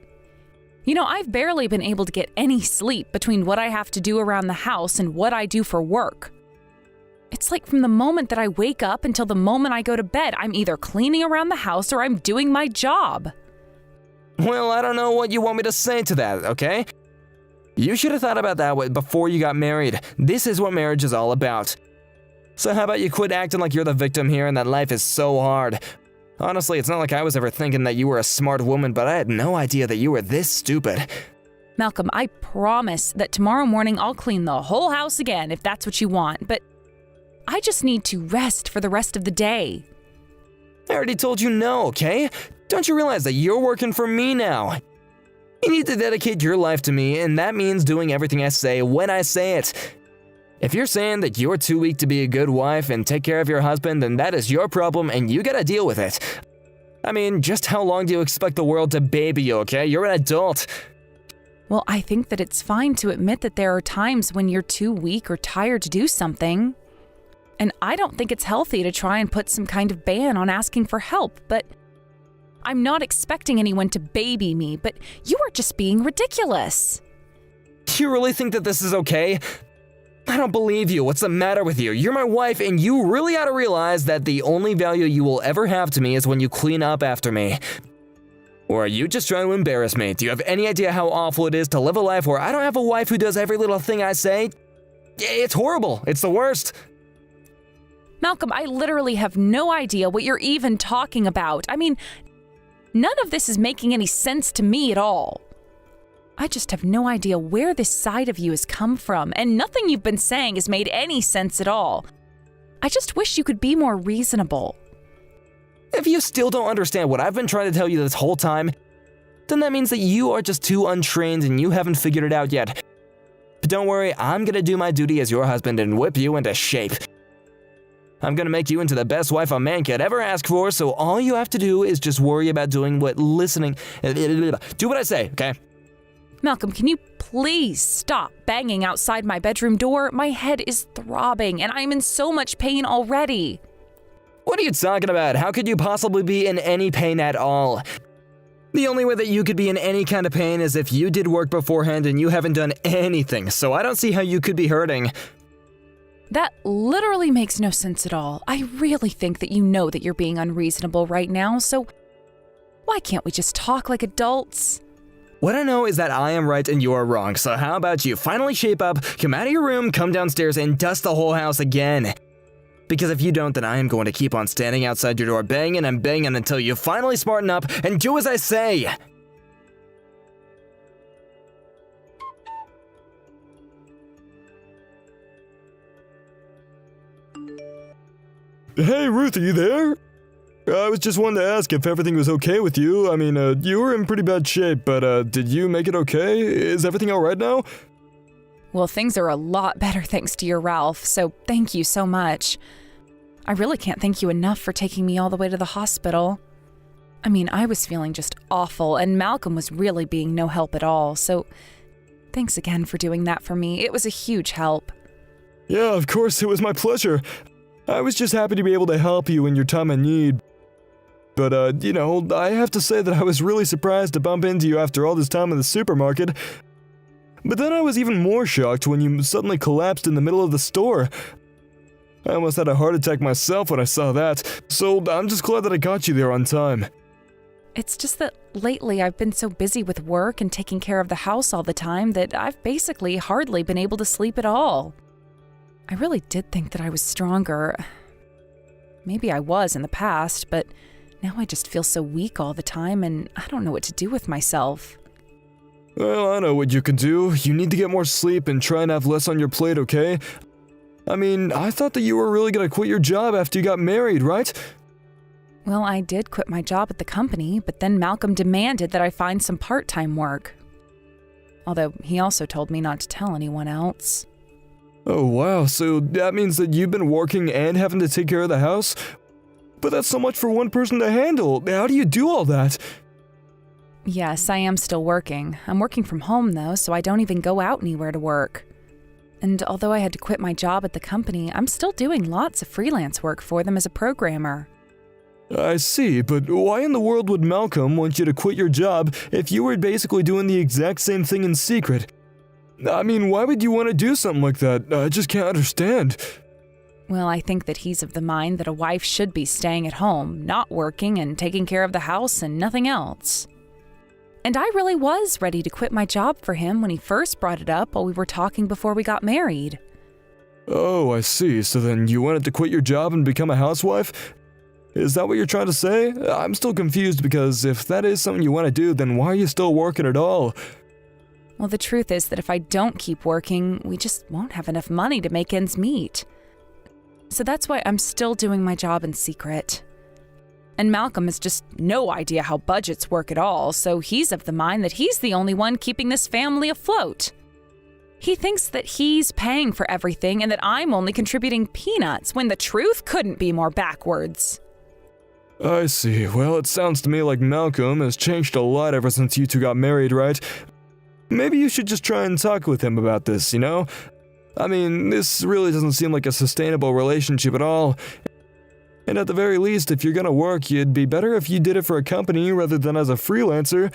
You know, I've barely been able to get any sleep between what I have to do around the house and what I do for work. It's like from the moment that I wake up until the moment I go to bed, I'm either cleaning around the house or I'm doing my job. Well, I don't know what you want me to say to that, okay? You should have thought about that before you got married. This is what marriage is all about. So how about you quit acting like you're the victim here and that life is so hard? Honestly, it's not like I was ever thinking that you were a smart woman, but I had no idea that you were this stupid. Malcolm, I promise that tomorrow morning I'll clean the whole house again if that's what you want, but I just need to rest for the rest of the day. I already told you no, okay? Don't you realize that you're working for me now? You need to dedicate your life to me, and that means doing everything I say when I say it. If you're saying that you're too weak to be a good wife and take care of your husband, then that is your problem and you gotta deal with it. I mean, just how long do you expect the world to baby you, okay? You're an adult. Well, I think that it's fine to admit that there are times when you're too weak or tired to do something. And I don't think it's healthy to try and put some kind of ban on asking for help, but I'm not expecting anyone to baby me, but you are just being ridiculous. You really think that this is okay? I don't believe you. What's the matter with you? You're my wife, and you really ought to realize that the only value you will ever have to me is when you clean up after me. Or are you just trying to embarrass me? Do you have any idea how awful it is to live a life where I don't have a wife who does every little thing I say? It's horrible. It's the worst. Malcolm, I literally have no idea what you're even talking about. I mean, none of this is making any sense to me at all. I just have no idea where this side of you has come from, and nothing you've been saying has made any sense at all. I just wish you could be more reasonable. If you still don't understand what I've been trying to tell you this whole time, then that means that you are just too untrained and you haven't figured it out yet. But don't worry, I'm gonna do my duty as your husband and whip you into shape. I'm gonna make you into the best wife a man could ever ask for, so all you have to do is just worry about doing what listening. Do what I say, okay? Malcolm, can you please stop banging outside my bedroom door? My head is throbbing and I'm in so much pain already. What are you talking about? How could you possibly be in any pain at all? The only way that you could be in any kind of pain is if you did work beforehand and you haven't done anything, so I don't see how you could be hurting. That literally makes no sense at all. I really think that you know that you're being unreasonable right now, so why can't we just talk like adults? What I know is that I am right and you are wrong, so how about you finally shape up, come out of your room, come downstairs, and dust the whole house again? Because if you don't, then I am going to keep on standing outside your door banging and banging until you finally smarten up and do as I say! Hey, Ruth, are you there? I was just wanting to ask if everything was okay with you. I mean, you were in pretty bad shape, but did you make it okay? Is everything alright now? Well, things are a lot better thanks to your Ralph, so thank you so much. I really can't thank you enough for taking me all the way to the hospital. I mean, I was feeling just awful, and Malcolm was really being no help at all, so thanks again for doing that for me. It was a huge help. Yeah, of course, it was my pleasure. I was just happy to be able to help you in your time of need. But, I have to say that I was really surprised to bump into you after all this time in the supermarket. But then I was even more shocked when you suddenly collapsed in the middle of the store. I almost had a heart attack myself when I saw that, so I'm just glad that I got you there on time. It's just that lately I've been so busy with work and taking care of the house all the time that I've basically hardly been able to sleep at all. I really did think that I was stronger. Maybe I was in the past, but now I just feel so weak all the time and I don't know what to do with myself. Well, I know what you can do. You need to get more sleep and try and have less on your plate, okay? I mean, I thought that you were really gonna quit your job after you got married, right? Well, I did quit my job at the company, but then Malcolm demanded that I find some part-time work. Although he also told me not to tell anyone else. Oh wow, so that means that you've been working and having to take care of the house? But that's so much for one person to handle. How do you do all that? Yes, I am still working. I'm working from home though, so I don't even go out anywhere to work. And although I had to quit my job at the company, I'm still doing lots of freelance work for them as a programmer. I see, but why in the world would Malcolm want you to quit your job if you were basically doing the exact same thing in secret? I mean, why would you want to do something like that? I just can't understand. Well, I think that he's of the mind that a wife should be staying at home, not working and taking care of the house and nothing else. And I really was ready to quit my job for him when he first brought it up while we were talking before we got married. Oh, I see. So then you wanted to quit your job and become a housewife? Is that what you're trying to say? I'm still confused because if that is something you want to do, then why are you still working at all? Well, the truth is that if I don't keep working, we just won't have enough money to make ends meet. So that's why I'm still doing my job in secret. And Malcolm has just no idea how budgets work at all, so he's of the mind that he's the only one keeping this family afloat. He thinks that he's paying for everything and that I'm only contributing peanuts when the truth couldn't be more backwards. I see. Well, it sounds to me like Malcolm has changed a lot ever since you two got married, right? Maybe you should just try and talk with him about this, you know? I mean, this really doesn't seem like a sustainable relationship at all. And at the very least, if you're gonna work, it'd be better if you did it for a company rather than as a freelancer.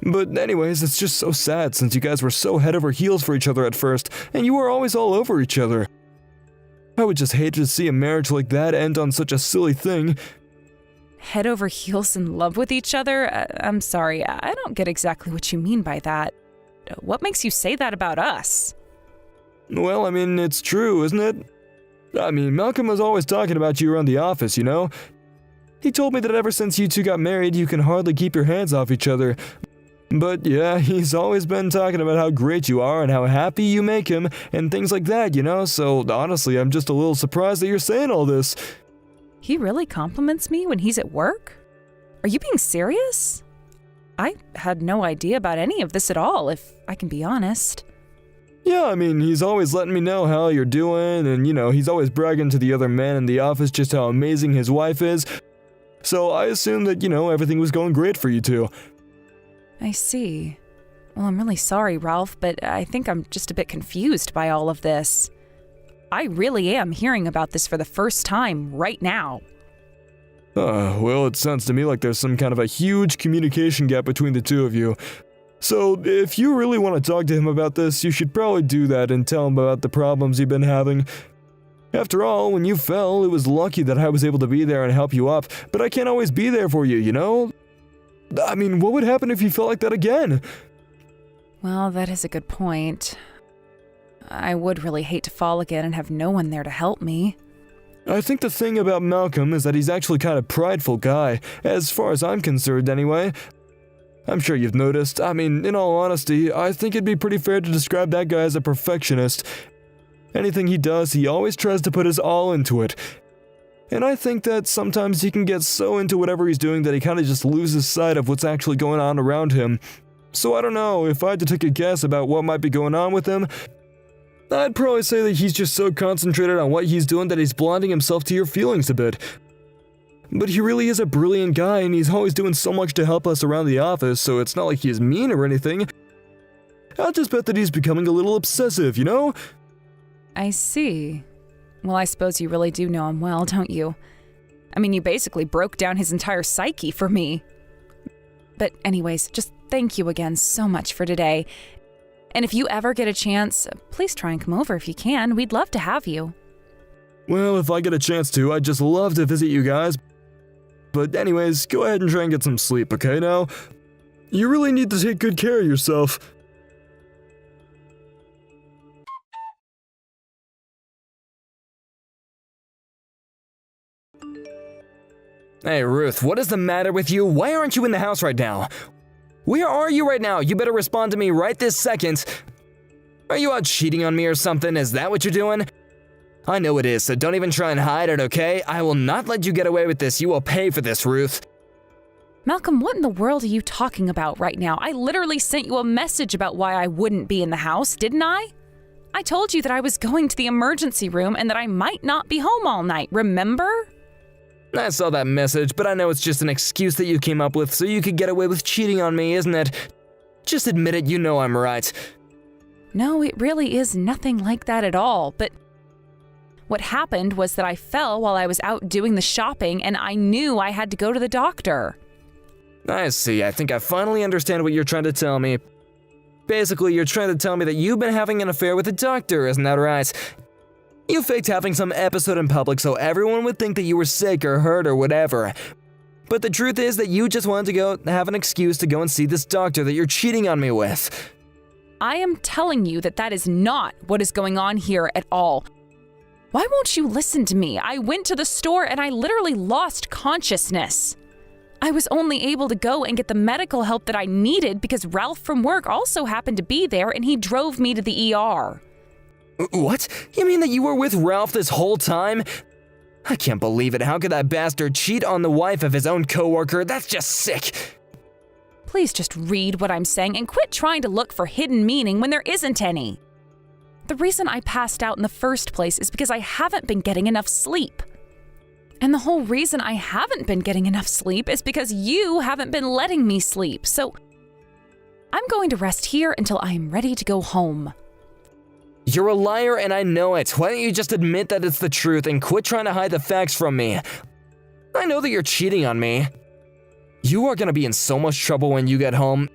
But anyways, it's just so sad since you guys were so head over heels for each other at first, and you were always all over each other. I would just hate to see a marriage like that end on such a silly thing. Head over heels in love with each other? I'm sorry, I don't get exactly what you mean by that. What makes you say that about us? Well, I mean, it's true, isn't it? I mean, Malcolm was always talking about you around the office, you know? He told me that ever since you two got married, you can hardly keep your hands off each other. But yeah, he's always been talking about how great you are and how happy you make him and things like that, you know? So honestly, I'm just a little surprised that you're saying all this. He really compliments me when he's at work? Are you being serious? I had no idea about any of this at all, if I can be honest. Yeah, I mean, he's always letting me know how you're doing, and he's always bragging to the other men in the office just how amazing his wife is. So I assumed that, everything was going great for you two. I see. Well, I'm really sorry, Ralph, but I think I'm just a bit confused by all of this. I really am hearing about this for the first time right now. Well, it sounds to me like there's some kind of a huge communication gap between the two of you. So, if you really want to talk to him about this, you should probably do that and tell him about the problems you've been having. After all, when you fell, it was lucky that I was able to be there and help you up, but I can't always be there for you, you know? I mean, what would happen if you felt like that again? Well, that is a good point. I would really hate to fall again and have no one there to help me. I think the thing about Malcolm is that he's actually kind of prideful guy, as far as I'm concerned anyway. I'm sure you've noticed. I mean, in all honesty, I think it'd be pretty fair to describe that guy as a perfectionist. Anything he does, he always tries to put his all into it. And I think that sometimes he can get so into whatever he's doing that he kind of just loses sight of what's actually going on around him. So I don't know, if I had to take a guess about what might be going on with him, I'd probably say that he's just so concentrated on what he's doing that he's blinding himself to your feelings a bit. But he really is a brilliant guy, and he's always doing so much to help us around the office, so it's not like he's mean or anything. I'll just bet that he's becoming a little obsessive, you know? I see. Well, I suppose you really do know him well, don't you? I mean, you basically broke down his entire psyche for me. But anyways, just thank you again so much for today. And if you ever get a chance, please try and come over if you can. We'd love to have you. Well, if I get a chance to, I'd just love to visit you guys. But anyways, go ahead and try and get some sleep, okay now? You really need to take good care of yourself. Hey, Ruth, what is the matter with you? Why aren't you in the house right now? Where are you right now? You better respond to me right this second. Are you out cheating on me or something? Is that what you're doing? I know it is, so don't even try and hide it, okay? I will not let you get away with this. You will pay for this, Ruth. Malcolm, what in the world are you talking about right now? I literally sent you a message about why I wouldn't be in the house, didn't I? I told you that I was going to the emergency room and that I might not be home all night, remember? I saw that message, but I know it's just an excuse that you came up with so you could get away with cheating on me, isn't it? Just admit it, you know I'm right. No, it really is nothing like that at all, but what happened was that I fell while I was out doing the shopping and I knew I had to go to the doctor. I see, I think I finally understand what you're trying to tell me. Basically, you're trying to tell me that you've been having an affair with a doctor, isn't that right? You faked having some episode in public so everyone would think that you were sick or hurt or whatever. But the truth is that you just wanted to go have an excuse to go and see this doctor that you're cheating on me with. I am telling you that that is not what is going on here at all. Why won't you listen to me? I went to the store and I literally lost consciousness. I was only able to go and get the medical help that I needed because Ralph from work also happened to be there and he drove me to the ER. What? You mean that you were with Ralph this whole time? I can't believe it. How could that bastard cheat on the wife of his own coworker? That's just sick. Please just read what I'm saying and quit trying to look for hidden meaning when there isn't any. The reason I passed out in the first place is because I haven't been getting enough sleep. And the whole reason I haven't been getting enough sleep is because you haven't been letting me sleep. So I'm going to rest here until I am ready to go home. You're a liar and I know it. Why don't you just admit that it's the truth and quit trying to hide the facts from me? I know that you're cheating on me. You are gonna be in so much trouble when you get home.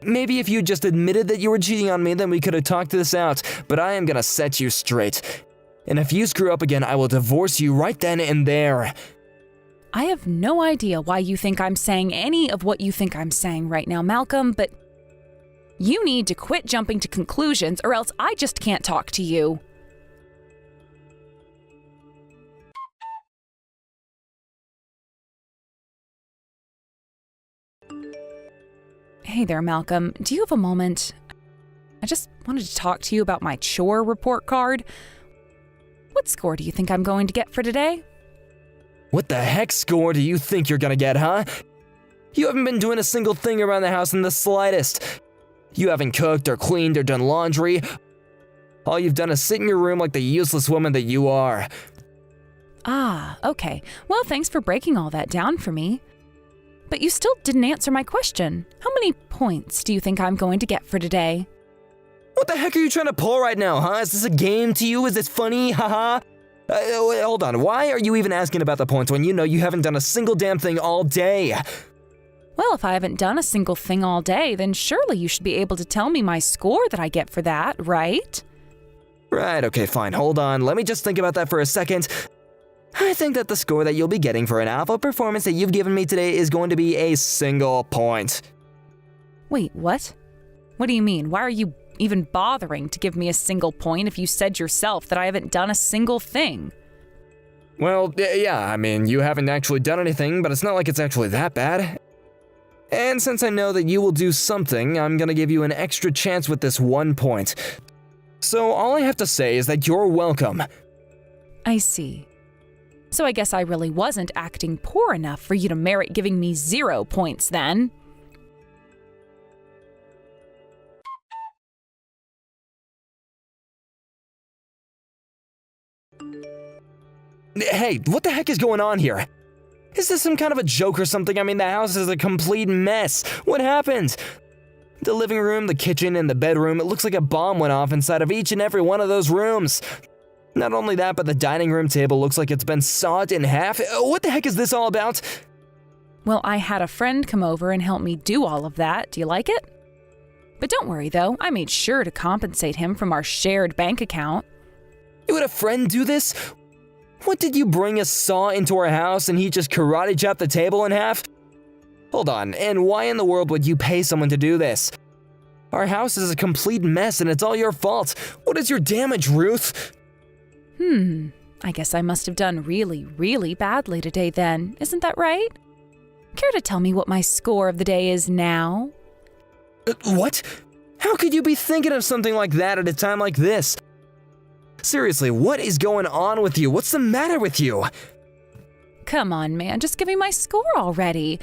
Maybe if you just admitted that you were cheating on me, then we could have talked this out, but I am gonna set you straight. And if you screw up again, I will divorce you right then and there. I have no idea why you think I'm saying any of what you think I'm saying right now, Malcolm, but you need to quit jumping to conclusions or else I just can't talk to you. Hey there, Malcolm. Do you have a moment? I just wanted to talk to you about my chore report card. What score do you think I'm going to get for today? What the heck score do you think you're gonna get, huh? You haven't been doing a single thing around the house in the slightest. You haven't cooked or cleaned or done laundry. All you've done is sit in your room like the useless woman that you are. Ah, okay. Well, thanks for breaking all that down for me. But you still didn't answer my question. How many points do you think I'm going to get for today? What the heck are you trying to pull right now, huh? Is this a game to you? Is this funny? Haha. Wait, hold on. Why are you even asking about the points when you know you haven't done a single damn thing all day? Well, if I haven't done a single thing all day, then surely you should be able to tell me my score that I get for that, right? Right, okay, fine. Hold on. Let me just think about that for a second. I think that the score that you'll be getting for an alpha performance that you've given me today is going to be a single point. Wait, what? What do you mean? Why are you even bothering to give me a single point if you said yourself that I haven't done a single thing? Well, yeah, I mean, you haven't actually done anything, but it's not like it's actually that bad. And since I know that you will do something, I'm gonna give you an extra chance with this 1 point. So all I have to say is that you're welcome. I see. So I guess I really wasn't acting poor enough for you to merit giving me 0 points then. Hey, what the heck is going on here? Is this some kind of a joke or something? I mean, the house is a complete mess. What happened? The living room, the kitchen, and the bedroom, it looks like a bomb went off inside of each and every one of those rooms. Not only that, but the dining room table looks like it's been sawed in half. What the heck is this all about? Well, I had a friend come over and help me do all of that. Do you like it? But don't worry, though. I made sure to compensate him from our shared bank account. You had a friend do this? What, did you bring a saw into our house and he just karate chopped the table in half? Hold on, and why in the world would you pay someone to do this? Our house is a complete mess and it's all your fault. What is your damage, Ruth? I guess I must have done really, really badly today then. Isn't that right? Care to tell me what my score of the day is now? What? How could you be thinking of something like that at a time like this? Seriously, what is going on with you? What's the matter with you? Come on, man, just give me my score already.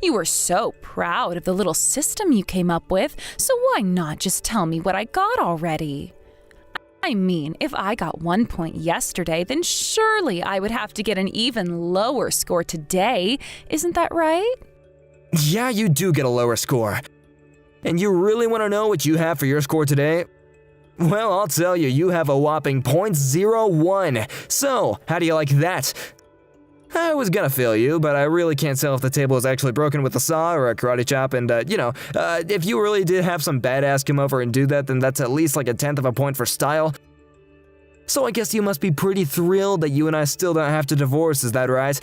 You were so proud of the little system you came up with, so why not just tell me what I got already? I mean, if I got 1 point yesterday, then surely I would have to get an even lower score today. Isn't that right? Yeah, you do get a lower score. And you really want to know what you have for your score today? Well, I'll tell you, you have a whopping .01. So, how do you like that? I was gonna fail you, but I really can't tell if the table is actually broken with a saw or a karate chop, and, if you really did have some badass come over and do that, then that's at least like 1/10 of a point for style. So I guess you must be pretty thrilled that you and I still don't have to divorce, is that right?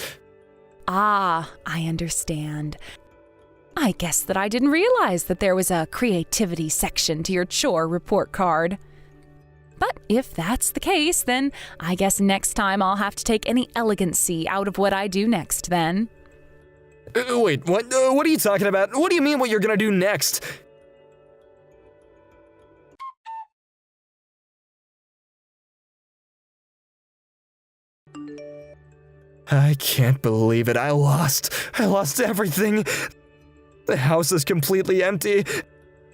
Ah, I understand. I guess that I didn't realize that there was a creativity section to your chore report card. But if that's the case, then I guess next time I'll have to take any elegancy out of what I do next then. Wait, what? What are you talking about? What do you mean what you're gonna do next? I can't believe it. I lost everything. The house is completely empty.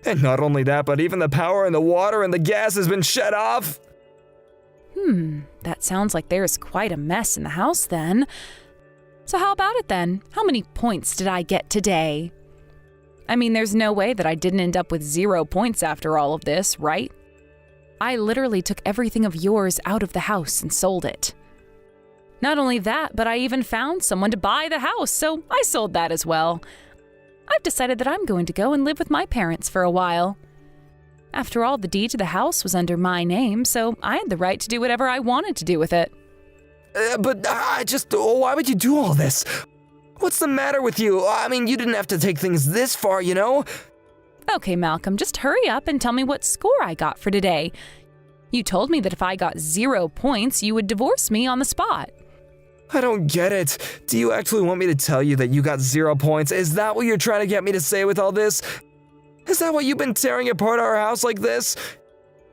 And not only that, but even the power and the water and the gas has been shut off. That sounds like there's quite a mess in the house then. So how about it then? How many points did I get today? I mean, there's no way that I didn't end up with 0 points after all of this, right? I literally took everything of yours out of the house and sold it. Not only that, but I even found someone to buy the house, so I sold that as well. I've decided that I'm going to go and live with my parents for a while. After all, the deed to the house was under my name, so I had the right to do whatever I wanted to do with it. Why would you do all this? What's the matter with you? I mean, you didn't have to take things this far, you know? Okay, Malcolm, just hurry up and tell me what score I got for today. You told me that if I got 0 points, you would divorce me on the spot. I don't get it. Do you actually want me to tell you that you got 0 points? Is that what you're trying to get me to say with all this? Is that why you've been tearing apart our house like this?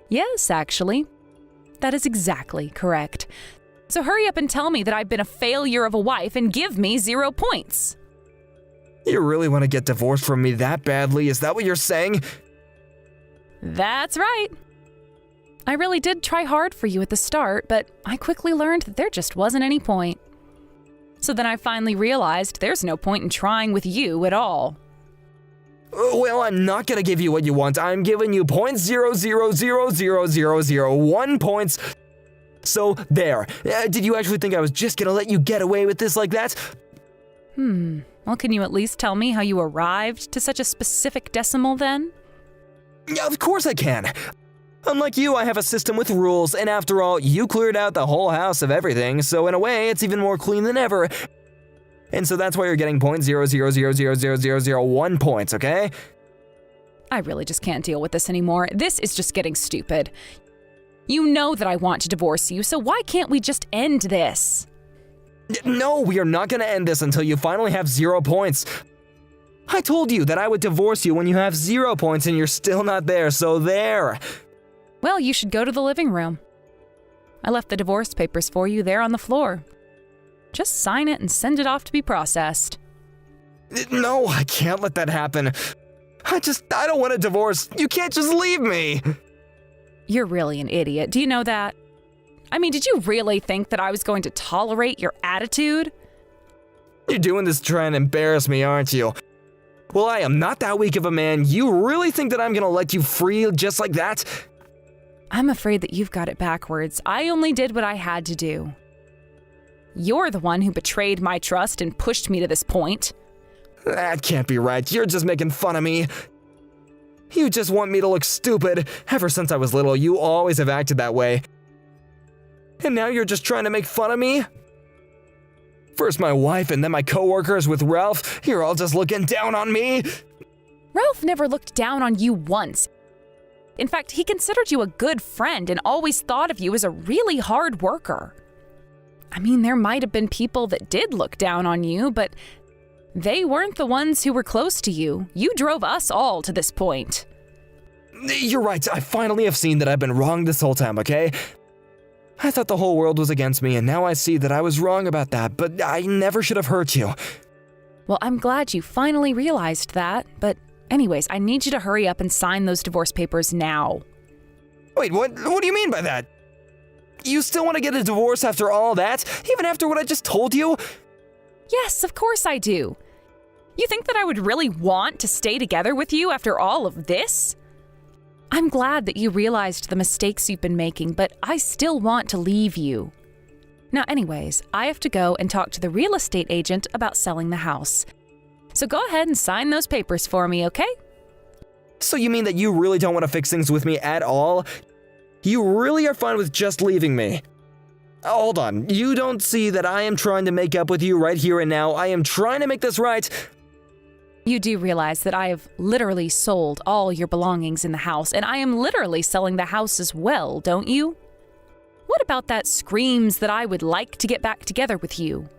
Yes, actually. That is exactly correct. So hurry up and tell me that I've been a failure of a wife and give me 0 points. You really want to get divorced from me that badly? Is that what you're saying? That's right. I really did try hard for you at the start, but I quickly learned that there just wasn't any point. So then I finally realized there's no point in trying with you at all. Well, I'm not gonna give you what you want. I'm giving you .0000001 points. So, there. Did you actually think I was just gonna let you get away with this like that? Well, can you at least tell me how you arrived to such a specific decimal then? Yeah, of course I can. Unlike you, I have a system with rules, and after all, you cleared out the whole house of everything, so in a way, it's even more clean than ever. And so that's why you're getting .0000001 points, okay? I really just can't deal with this anymore. This is just getting stupid. You know that I want to divorce you, so why can't we just end this? No, we are not gonna end this until you finally have 0 points. I told you that I would divorce you when you have 0 points and you're still not there, so there. Well, you should go to the living room. I left the divorce papers for you there on the floor. Just sign it and send it off to be processed. No, I can't let that happen. I don't want a divorce. You can't just leave me. You're really an idiot. Do you know that? I mean, did you really think that I was going to tolerate your attitude? You're doing this to try and embarrass me, aren't you? Well, I am not that weak of a man. You really think that I'm gonna let you free just like that? I'm afraid that you've got it backwards. I only did what I had to do. You're the one who betrayed my trust and pushed me to this point. That can't be right. You're just making fun of me. You just want me to look stupid. Ever since I was little, you always have acted that way. And now you're just trying to make fun of me? First my wife and then my coworkers with Ralph. You're all just looking down on me. Ralph never looked down on you once. In fact, he considered you a good friend and always thought of you as a really hard worker. I mean, there might have been people that did look down on you, but they weren't the ones who were close to you. You drove us all to this point. You're right. I finally have seen that I've been wrong this whole time, okay? I thought the whole world was against me, and now I see that I was wrong about that, but I never should have hurt you. Well, I'm glad you finally realized that, but anyways, I need you to hurry up and sign those divorce papers now. Wait, what do you mean by that? You still want to get a divorce after all that? Even after what I just told you? Yes, of course I do. You think that I would really want to stay together with you after all of this? I'm glad that you realized the mistakes you've been making, but I still want to leave you. Now, anyways, I have to go and talk to the real estate agent about selling the house. So go ahead and sign those papers for me, okay? So you mean that you really don't want to fix things with me at all? You really are fine with just leaving me? Hold on, you don't see that I am trying to make up with you right here and now. I am trying to make this right. You do realize that I have literally sold all your belongings in the house, and I am literally selling the house as well, don't you? What about that screams that I would like to get back together with you?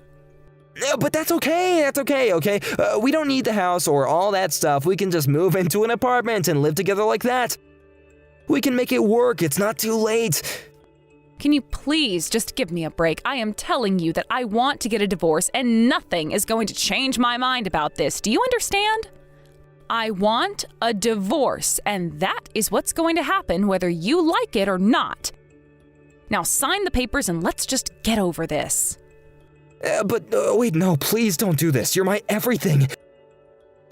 But that's okay, okay? We don't need the house or all that stuff. We can just move into an apartment and live together like that. We can make it work, it's not too late. Can you please just give me a break? I am telling you that I want to get a divorce and nothing is going to change my mind about this. Do you understand? I want a divorce, and that is what's going to happen whether you like it or not. Now sign the papers and let's just get over this. Wait, no, please don't do this. You're my everything.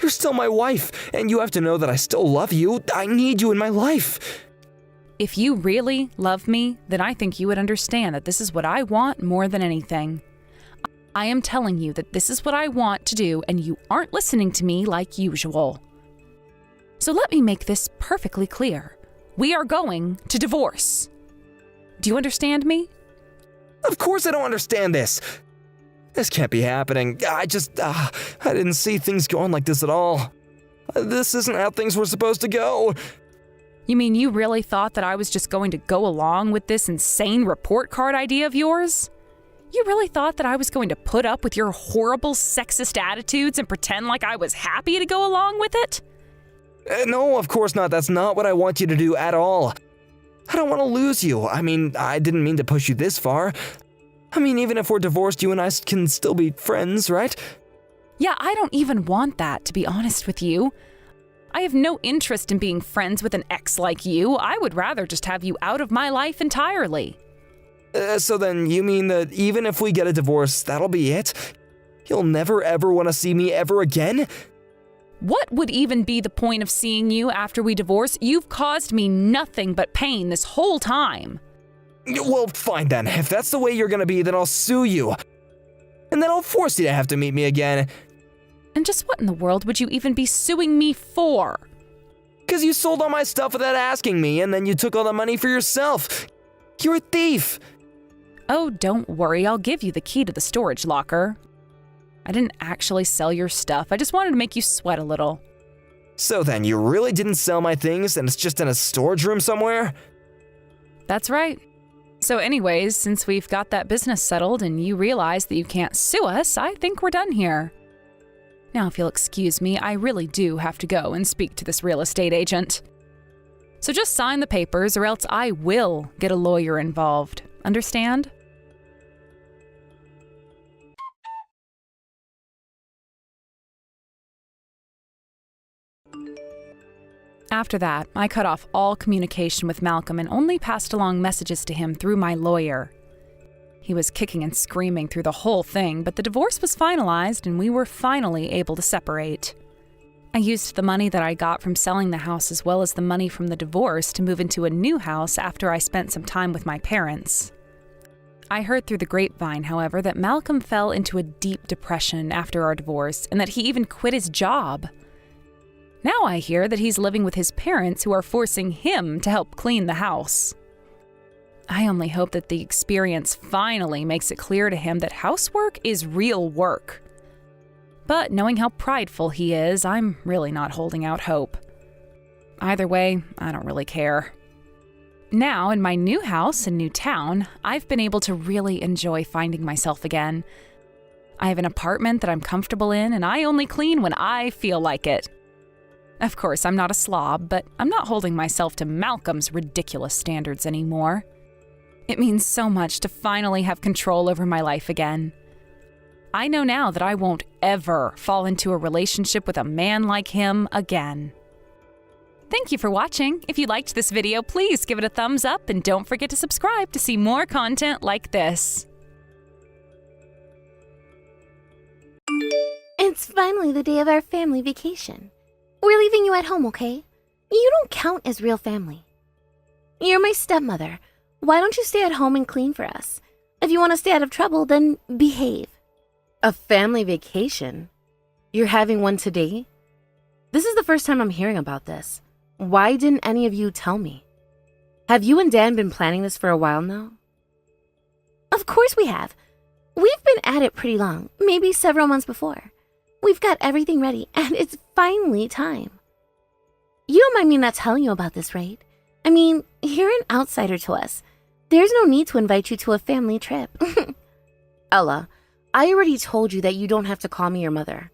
You're still my wife, and you have to know that I still love you. I need you in my life. If you really love me, then I think you would understand that this is what I want more than anything. I am telling you that this is what I want to do, and you aren't listening to me like usual. So let me make this perfectly clear. We are going to divorce. Do you understand me? Of course I don't understand this. This can't be happening. I didn't see things going like this at all. This isn't how things were supposed to go. You mean you really thought that I was just going to go along with this insane report card idea of yours? You really thought that I was going to put up with your horrible sexist attitudes and pretend like I was happy to go along with it? No, of course not. That's not what I want you to do at all. I don't want to lose you. I mean, I didn't mean to push you this far. I mean, even if we're divorced, you and I can still be friends, right? Yeah, I don't even want that, to be honest with you. I have no interest in being friends with an ex like you. I would rather just have you out of my life entirely. So then you mean that even if we get a divorce, that'll be it? You'll never ever want to see me ever again? What would even be the point of seeing you after we divorce? You've caused me nothing but pain this whole time. Well, fine then. If that's the way you're gonna be, then I'll sue you. And then I'll force you to have to meet me again. And just what in the world would you even be suing me for? Because you sold all my stuff without asking me, and then you took all the money for yourself. You're a thief. Oh, don't worry, I'll give you the key to the storage locker. I didn't actually sell your stuff, I just wanted to make you sweat a little. So then, you really didn't sell my things, and it's just in a storage room somewhere? That's right. So anyways, since we've got that business settled and you realize that you can't sue us, I think we're done here. Now, if you'll excuse me, I really do have to go and speak to this real estate agent. So just sign the papers or else I will get a lawyer involved. Understand? After that, I cut off all communication with Malcolm and only passed along messages to him through my lawyer. He was kicking and screaming through the whole thing, but the divorce was finalized and we were finally able to separate. I used the money that I got from selling the house as well as the money from the divorce to move into a new house after I spent some time with my parents. I heard through the grapevine, however, that Malcolm fell into a deep depression after our divorce and that he even quit his job. Now I hear that he's living with his parents who are forcing him to help clean the house. I only hope that the experience finally makes it clear to him that housework is real work. But knowing how prideful he is, I'm really not holding out hope. Either way, I don't really care. Now, in my new house and new town, I've been able to really enjoy finding myself again. I have an apartment that I'm comfortable in, and I only clean when I feel like it. Of course, I'm not a slob, but I'm not holding myself to Malcolm's ridiculous standards anymore. It means so much to finally have control over my life again. I know now that I won't ever fall into a relationship with a man like him again. Thank you for watching. If you liked this video, please give it a thumbs up and don't forget to subscribe to see more content like this. It's finally the day of our family vacation. We're leaving you at home, okay? You don't count as real family. You're my stepmother. Why don't you stay at home and clean for us? If you want to stay out of trouble, then behave. A family vacation? You're having one today? This is the first time I'm hearing about this. Why didn't any of you tell me? Have you and Dan been planning this for a while now? Of course we have. We've been at it pretty long, maybe several months before. We've got everything ready, and it's finally time. You don't mind me not telling you about this, right? I mean, you're an outsider to us. There's no need to invite you to a family trip. Ella, I already told you that you don't have to call me your mother.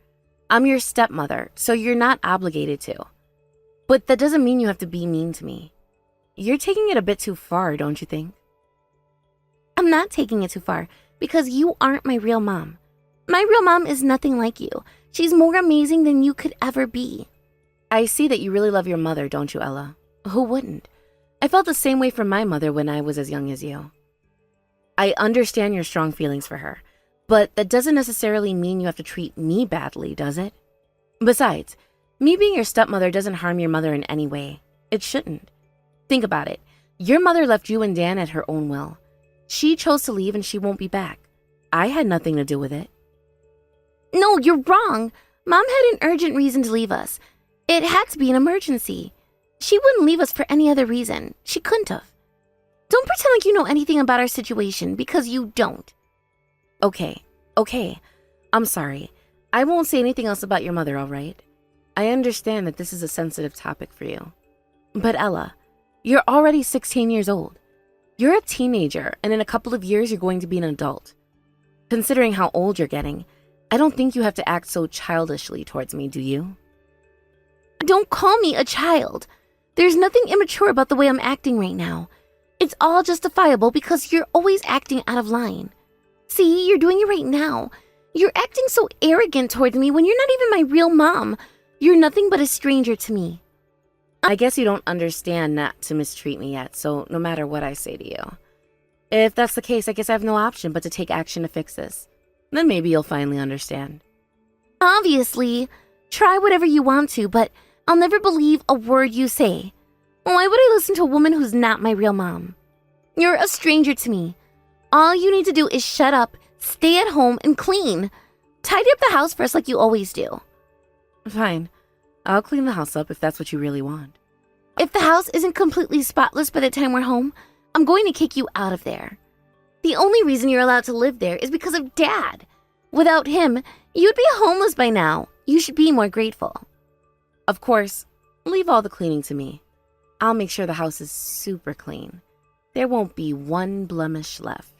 I'm your stepmother, so you're not obligated to. But that doesn't mean you have to be mean to me. You're taking it a bit too far, don't you think? I'm not taking it too far, because you aren't my real mom. My real mom is nothing like you. She's more amazing than you could ever be. I see that you really love your mother, don't you, Ella? Who wouldn't? I felt the same way for my mother when I was as young as you. I understand your strong feelings for her, but that doesn't necessarily mean you have to treat me badly, does it? Besides, me being your stepmother doesn't harm your mother in any way. It shouldn't. Think about it. Your mother left you and Dan at her own will. She chose to leave and she won't be back. I had nothing to do with it. No, you're wrong. Mom had an urgent reason to leave us. It had to be an emergency. She wouldn't leave us for any other reason. She couldn't have. Don't pretend like you know anything about our situation, because you don't. Okay. I'm sorry. I won't say anything else about your mother, all right? I understand that this is a sensitive topic for you. But Ella, you're already 16 years old. You're a teenager, and in a couple of years, you're going to be an adult. Considering how old you're getting, I don't think you have to act so childishly towards me, do you? Don't call me a child. There's nothing immature about the way I'm acting right now. It's all justifiable because you're always acting out of line. See, you're doing it right now. You're acting so arrogant towards me when you're not even my real mom. You're nothing but a stranger to me. I guess you don't understand not to mistreat me yet, so no matter what I say to you. If that's the case, I guess I have no option but to take action to fix this. Then maybe you'll finally understand. Obviously. Try whatever you want to, but I'll never believe a word you say. Why would I listen to a woman who's not my real mom? You're a stranger to me. All you need to do is shut up, stay at home, and clean. Tidy up the house first like you always do. Fine. I'll clean the house up if that's what you really want. If the house isn't completely spotless by the time we're home, I'm going to kick you out of there. The only reason you're allowed to live there is because of Dad. Without him, you'd be homeless by now. You should be more grateful. Of course, leave all the cleaning to me. I'll make sure the house is super clean. there won't be one blemish left.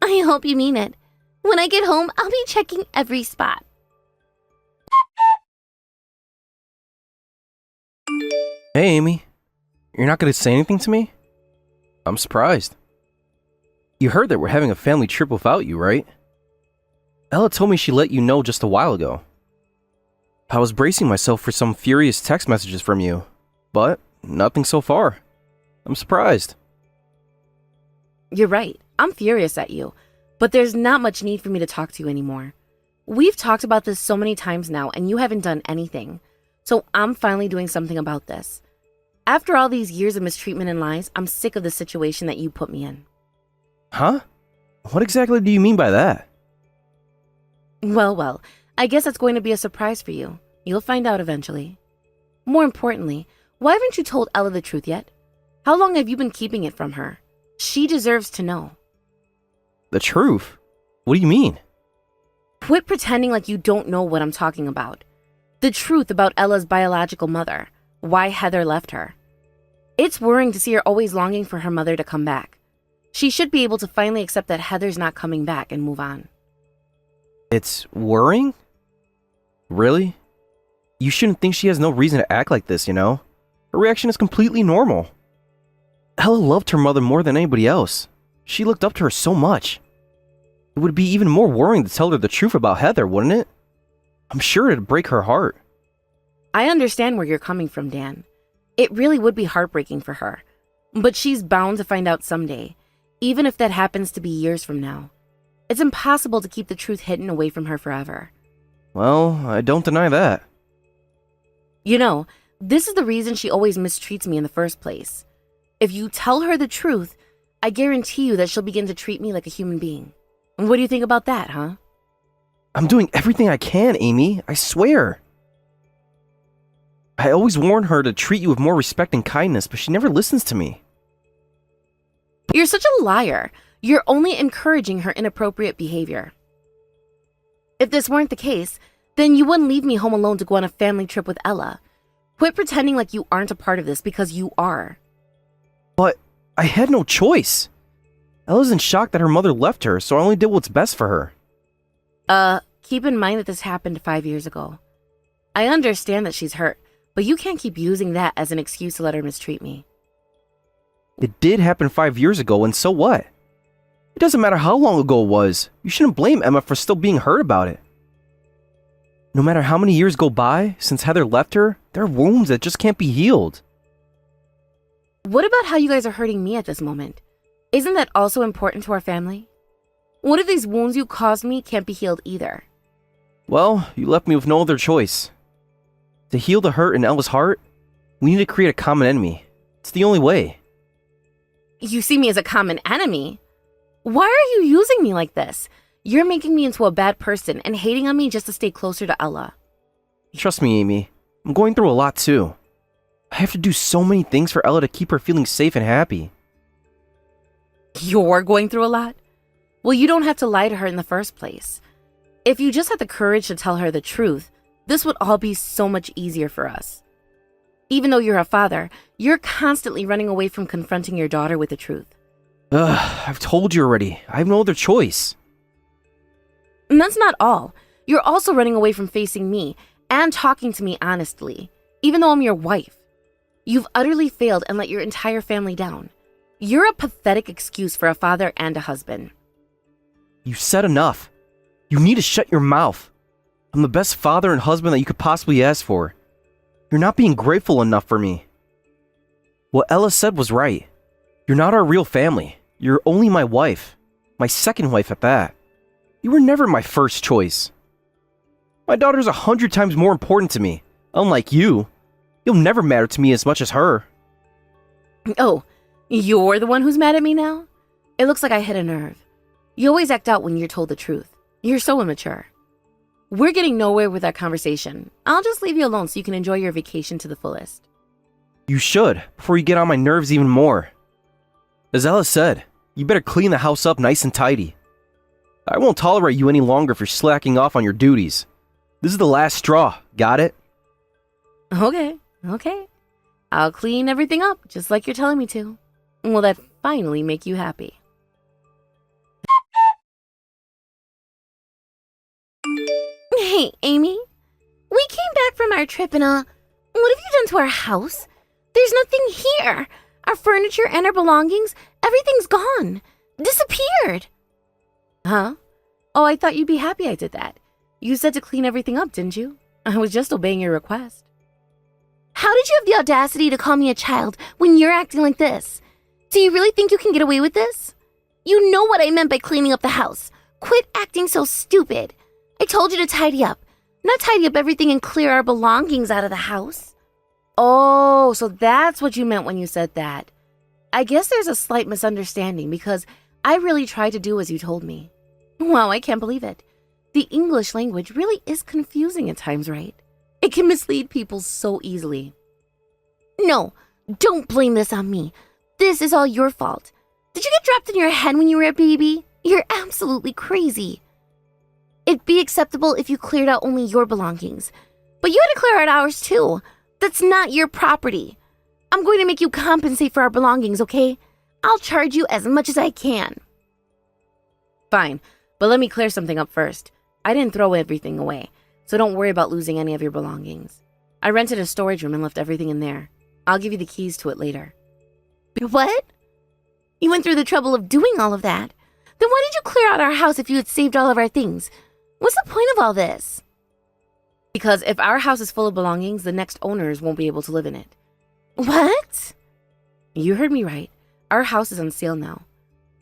I hope you mean it. When I get home, I'll be checking every spot. Hey, Amy. You're not going to say anything to me? I'm surprised. You heard that we're having a family trip without you, right? Ella told me she let you know just a while ago. I was bracing myself for some furious text messages from you, but nothing so far. I'm surprised. You're right. I'm furious at you, but there's not much need for me to talk to you anymore. We've talked about this so many times now, and you haven't done anything. So I'm finally doing something about this. After all these years of mistreatment and lies, I'm sick of the situation that you put me in. Huh? What exactly do you mean by that? Well, I guess that's going to be a surprise for you. You'll find out eventually. More importantly, why haven't you told Ella the truth yet? How long have you been keeping it from her? She deserves to know. The truth? What do you mean? Quit pretending like you don't know what I'm talking about. The truth about Ella's biological mother. Why Heather left her. It's worrying to see her always longing for her mother to come back. She should be able to finally accept that Heather's not coming back and move on. It's worrying? Really? You shouldn't think she has no reason to act like this, you know? Her reaction is completely normal. Ella loved her mother more than anybody else. She looked up to her so much. It would be even more worrying to tell her the truth about Heather, wouldn't it? I'm sure it'd break her heart. I understand where you're coming from, Dan. It really would be heartbreaking for her. But she's bound to find out someday, even if that happens to be years from now. It's impossible to keep the truth hidden away from her forever. Well, I don't deny that. You know, this is the reason she always mistreats me in the first place. If you tell her the truth, I guarantee you that she'll begin to treat me like a human being. What do you think about that, huh? I'm doing everything I can, Amy. I swear. I always warn her to treat you with more respect and kindness, but she never listens to me. You're such a liar. You're only encouraging her inappropriate behavior. If this weren't the case, then you wouldn't leave me home alone to go on a family trip with Ella. Quit pretending like you aren't a part of this because you are. But I had no choice. Ella's in shock that her mother left her, so I only did what's best for her. Keep in mind that this happened 5 years ago. I understand that she's hurt, but you can't keep using that as an excuse to let her mistreat me. It did happen 5 years ago, and so what? It doesn't matter how long ago it was. You shouldn't blame Emma for still being hurt about it. No matter how many years go by since Heather left her, there are wounds that just can't be healed. What about how you guys are hurting me at this moment? Isn't that also important to our family? What if these wounds you caused me can't be healed either? Well, you left me with no other choice. To heal the hurt in Ella's heart, we need to create a common enemy. It's the only way. You see me as a common enemy? Why are you using me like this? You're making me into a bad person and hating on me just to stay closer to Ella. Trust me, Amy. I'm going through a lot too. I have to do so many things for Ella to keep her feeling safe and happy. You're going through a lot? Well, you don't have to lie to her in the first place. If you just had the courage to tell her the truth, this would all be so much easier for us. Even though you're a father, you're constantly running away from confronting your daughter with the truth. I've told you already. I have no other choice. And that's not all. You're also running away from facing me and talking to me honestly, even though I'm your wife. You've utterly failed and let your entire family down. You're a pathetic excuse for a father and a husband. You said enough. You need to shut your mouth. I'm the best father and husband that you could possibly ask for. You're not being grateful enough for me. What Ella said was right. You're not our real family. You're only my wife. My second wife at that. You were never my first choice. My daughter's 100 times more important to me. Unlike you. You'll never matter to me as much as her. Oh, you're the one who's mad at me now? It looks like I hit a nerve. You always act out when you're told the truth. You're so immature. We're getting nowhere with our conversation. I'll just leave you alone so you can enjoy your vacation to the fullest. You should, before you get on my nerves even more. As Ella said, you better clean the house up nice and tidy. I won't tolerate you any longer if you're slacking off on your duties. This is the last straw, got it? Okay. I'll clean everything up, just like you're telling me to. Will that finally make you happy? Hey, Amy. We came back from our trip and, what have you done to our house? There's nothing here. Our furniture and our belongings, everything's gone. Disappeared. Huh? Oh, I thought you'd be happy I did that. You said to clean everything up, didn't you? I was just obeying your request. How did you have the audacity to call me a child when you're acting like this? Do you really think you can get away with this? You know what I meant by cleaning up the house. Quit acting so stupid. I told you to tidy up, not tidy up everything and clear our belongings out of the house. Oh, so that's what you meant when you said that. I guess there's a slight misunderstanding because I really tried to do as you told me. Wow, I can't believe it. The English language really is confusing at times, right? It can mislead people so easily. No, don't blame this on me. This is all your fault. Did you get dropped in your head when you were a baby? You're absolutely crazy. It'd be acceptable if you cleared out only your belongings. But you had to clear out ours too. That's not your property. I'm going to make you compensate for our belongings, okay? I'll charge you as much as I can. Fine, but let me clear something up first. I didn't throw everything away, so don't worry about losing any of your belongings. I rented a storage room and left everything in there. I'll give you the keys to it later. What? You went through the trouble of doing all of that? Then why did you clear out our house if you had saved all of our things? What's the point of all this? Because if our house is full of belongings, the next owners won't be able to live in it. What? You heard me right. Our house is on sale now.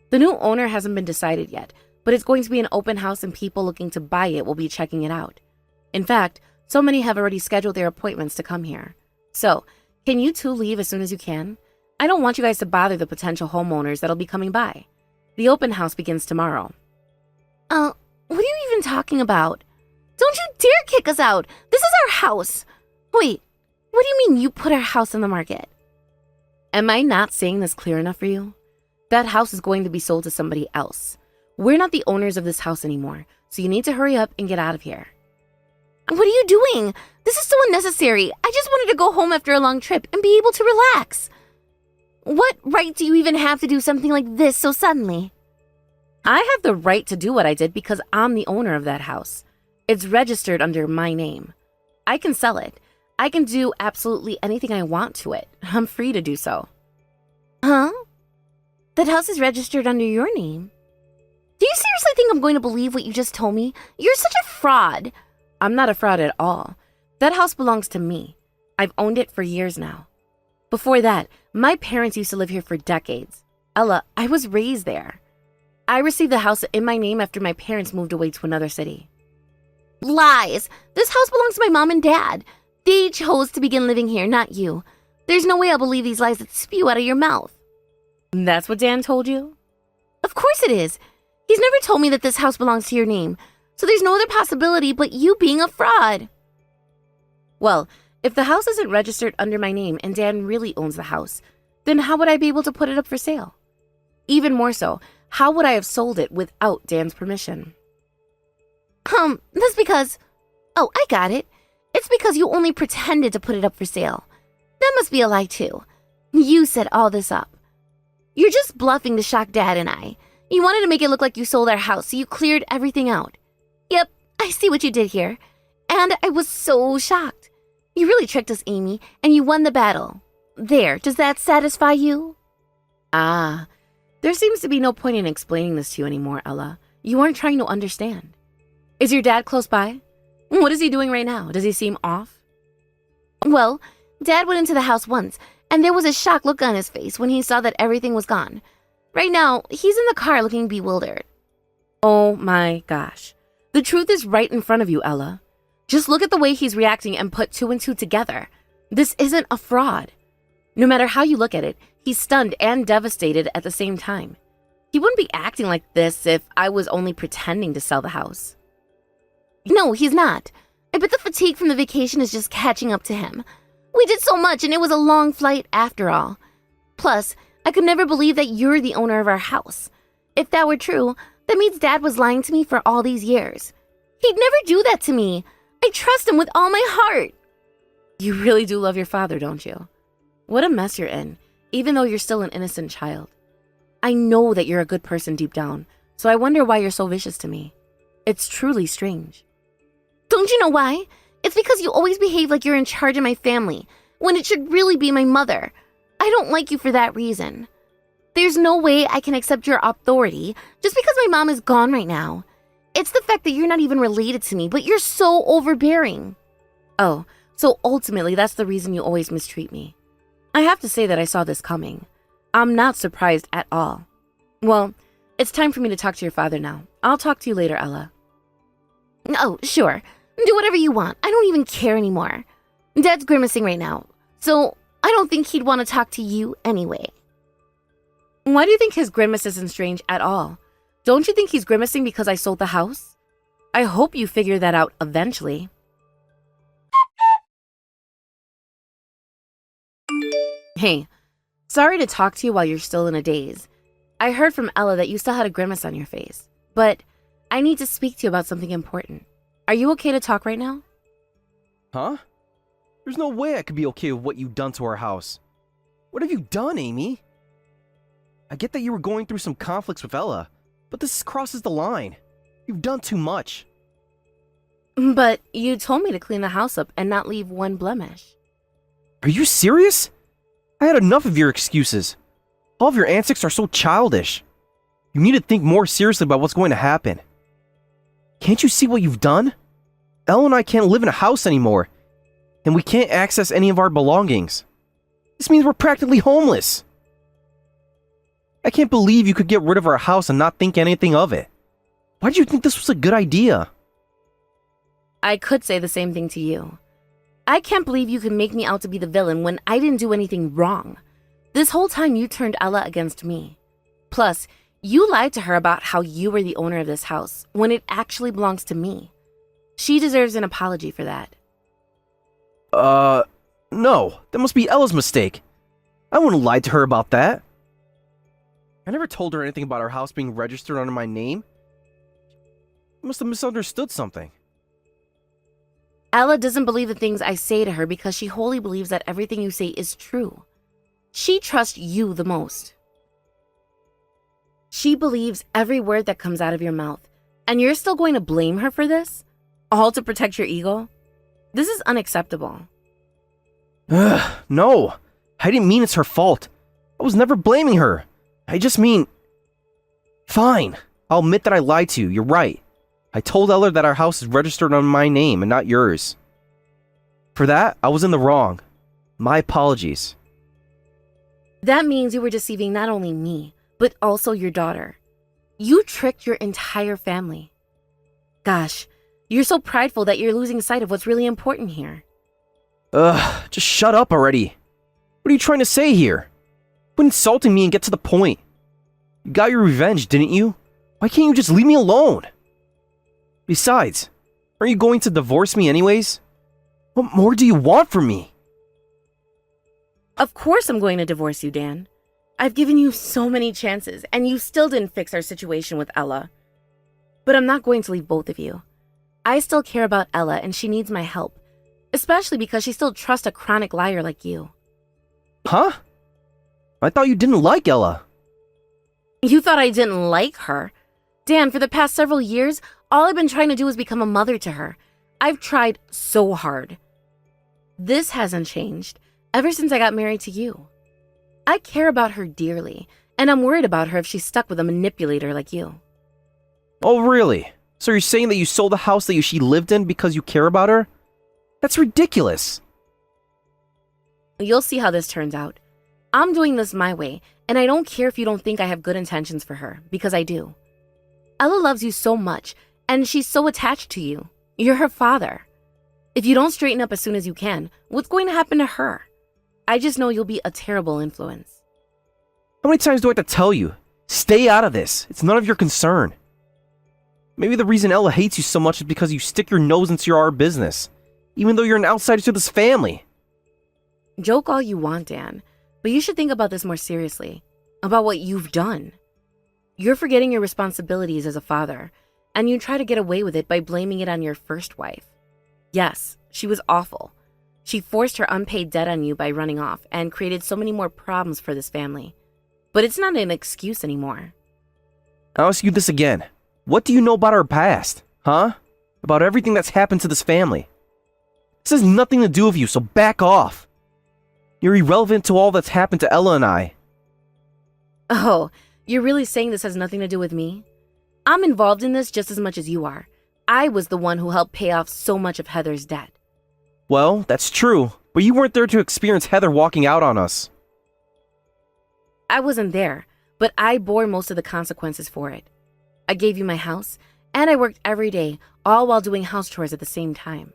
The new owner hasn't been decided yet, but it's going to be an open house and people looking to buy it will be checking it out. In fact, so many have already scheduled their appointments to come here. So, can you two leave as soon as you can? I don't want you guys to bother the potential homeowners that'll be coming by. The open house begins tomorrow. What are you even talking about? Don't you dare kick us out! This is our house! Wait, what do you mean you put our house on the market? Am I not saying this clear enough for you? That house is going to be sold to somebody else. We're not the owners of this house anymore, so you need to hurry up and get out of here. What are you doing? This is so unnecessary. I just wanted to go home after a long trip and be able to relax. What right do you even have to do something like this so suddenly? I have the right to do what I did because I'm the owner of that house. It's registered under my name. I can sell it. I can do absolutely anything I want to it. I'm free to do so. Huh? That house is registered under your name. Do you seriously think I'm going to believe what you just told me? You're such a fraud. I'm not a fraud at all. That house belongs to me. I've owned it for years now. Before that, my parents used to live here for decades. Ella, I was raised there. I received the house in my name after my parents moved away to another city. Lies! This house belongs to my mom and dad. They chose to begin living here, not you. There's no way I'll believe these lies that spew out of your mouth. That's what Dan told you? Of course it is. He's never told me that this house belongs to your name, so there's no other possibility but you being a fraud. Well, if the house isn't registered under my name and Dan really owns the house, then how would I be able to put it up for sale? Even more so, how would I have sold it without Dan's permission? That's because... Oh, I got it. It's because you only pretended to put it up for sale. That must be a lie too. You set all this up. You're just bluffing to shock Dad and I. You wanted to make it look like you sold our house, so you cleared everything out. Yep, I see what you did here. And I was so shocked. You really tricked us, Amy, and you won the battle. There, does that satisfy you? Ah, there seems to be no point in explaining this to you anymore, Ella. You aren't trying to understand. Is your dad close by? What is he doing right now? Does he seem off? Well, Dad went into the house once, and there was a shocked look on his face when he saw that everything was gone. Right now, he's in the car looking bewildered. Oh my gosh. The truth is right in front of you, Ella. Just look at the way he's reacting and put two and two together. This isn't a fraud. No matter how you look at it, he's stunned and devastated at the same time. He wouldn't be acting like this if I was only pretending to sell the house. No, he's not. I bet the fatigue from the vacation is just catching up to him. We did so much and it was a long flight after all. Plus, I could never believe that you're the owner of our house. If that were true, that means Dad was lying to me for all these years. He'd never do that to me. I trust him with all my heart. You really do love your father, don't you? What a mess you're in. even though you're still an innocent child. I know that you're a good person deep down, so I wonder why you're so vicious to me. It's truly strange. Don't you know why? It's because you always behave like you're in charge of my family, when it should really be my mother. I don't like you for that reason. There's no way I can accept your authority just because my mom is gone right now. It's the fact that you're not even related to me, but you're so overbearing. Oh, so ultimately that's the reason you always mistreat me. I have to say that I saw this coming. I'm not surprised at all. Well, it's time for me to talk to your father now. I'll talk to you later, Ella. Oh, sure. Do whatever you want. I don't even care anymore. Dad's grimacing right now, so I don't think he'd want to talk to you anyway. Why do you think his grimace isn't strange at all? Don't you think he's grimacing because I sold the house? I hope you figure that out eventually. Hey, sorry to talk to you while you're still in a daze. I heard from Ella that you still had a grimace on your face, but I need to speak to you about something important. Are you okay to talk right now? Huh? There's no way I could be okay with what you've done to our house. What have you done, Amy? I get that you were going through some conflicts with Ella, but this crosses the line. You've done too much. But you told me to clean the house up and not leave one blemish. Are you serious? I had enough of your excuses. All of your antics are so childish. You need to think more seriously about what's going to happen. Can't you see what you've done? Elle and I can't live in a house anymore, and we can't access any of our belongings. This means we're practically homeless. I can't believe you could get rid of our house and not think anything of it. Why did you think this was a good idea? I could say the same thing to you. I can't believe you could make me out to be the villain when I didn't do anything wrong. This whole time you turned Ella against me. Plus, you lied to her about how you were the owner of this house when it actually belongs to me. She deserves an apology for that. No. That must be Ella's mistake. I wouldn't lie to her about that. I never told her anything about our house being registered under my name. She must have misunderstood something. Ella doesn't believe the things I say to her because she wholly believes that everything you say is true. She trusts you the most. She believes every word that comes out of your mouth, and you're still going to blame her for this? All to protect your ego? This is unacceptable. No. I didn't mean it's her fault. I was never blaming her. I just mean... Fine. I'll admit that I lied to you. You're right. I told Ella that our house is registered under my name and not yours. For that, I was in the wrong. My apologies. That means you were deceiving not only me, but also your daughter. You tricked your entire family. Gosh, you're so prideful that you're losing sight of what's really important here. Just shut up already. What are you trying to say here? Quit insulting me and get to the point. You got your revenge, didn't you? Why can't you just leave me alone? Besides, aren't you going to divorce me anyways? What more do you want from me? Of course I'm going to divorce you, Dan. I've given you so many chances, and you still didn't fix our situation with Ella. But I'm not going to leave both of you. I still care about Ella, and she needs my help. Especially because she still trusts a chronic liar like you. Huh? I thought you didn't like Ella. You thought I didn't like her? Dan, for the past several years, all I've been trying to do is become a mother to her. I've tried so hard. This hasn't changed ever since I got married to you. I care about her dearly, and I'm worried about her if she's stuck with a manipulator like you. Oh, really? So you're saying that you sold the house that she lived in because you care about her? That's ridiculous. You'll see how this turns out. I'm doing this my way, and I don't care if you don't think I have good intentions for her, because I do. Ella loves you so much, and she's so attached to you. You're her father. If you don't straighten up as soon as you can, what's going to happen to her? I just know you'll be a terrible influence. How many times do I have to tell you? Stay out of this. It's none of your concern. Maybe the reason Ella hates you so much is because you stick your nose into our business, even though you're an outsider to this family. Joke all you want, Dan, but you should think about this more seriously, about what you've done. You're forgetting your responsibilities as a father, and you try to get away with it by blaming it on your first wife. Yes, she was awful, She forced her unpaid debt on you by running off and created so many more problems for this family. But it's not an excuse anymore. I'll ask you this again. What do you know about our past? Huh? About everything that's happened to this family? This has nothing to do with you, so back off. You're irrelevant to all that's happened to Ella and I. Oh, you're really saying this has nothing to do with me? I'm involved in this just as much as you are. I was the one who helped pay off so much of Heather's debt. Well, that's true, but you weren't there to experience Heather walking out on us. I wasn't there, but I bore most of the consequences for it. I gave you my house, and I worked every day, all while doing house chores at the same time.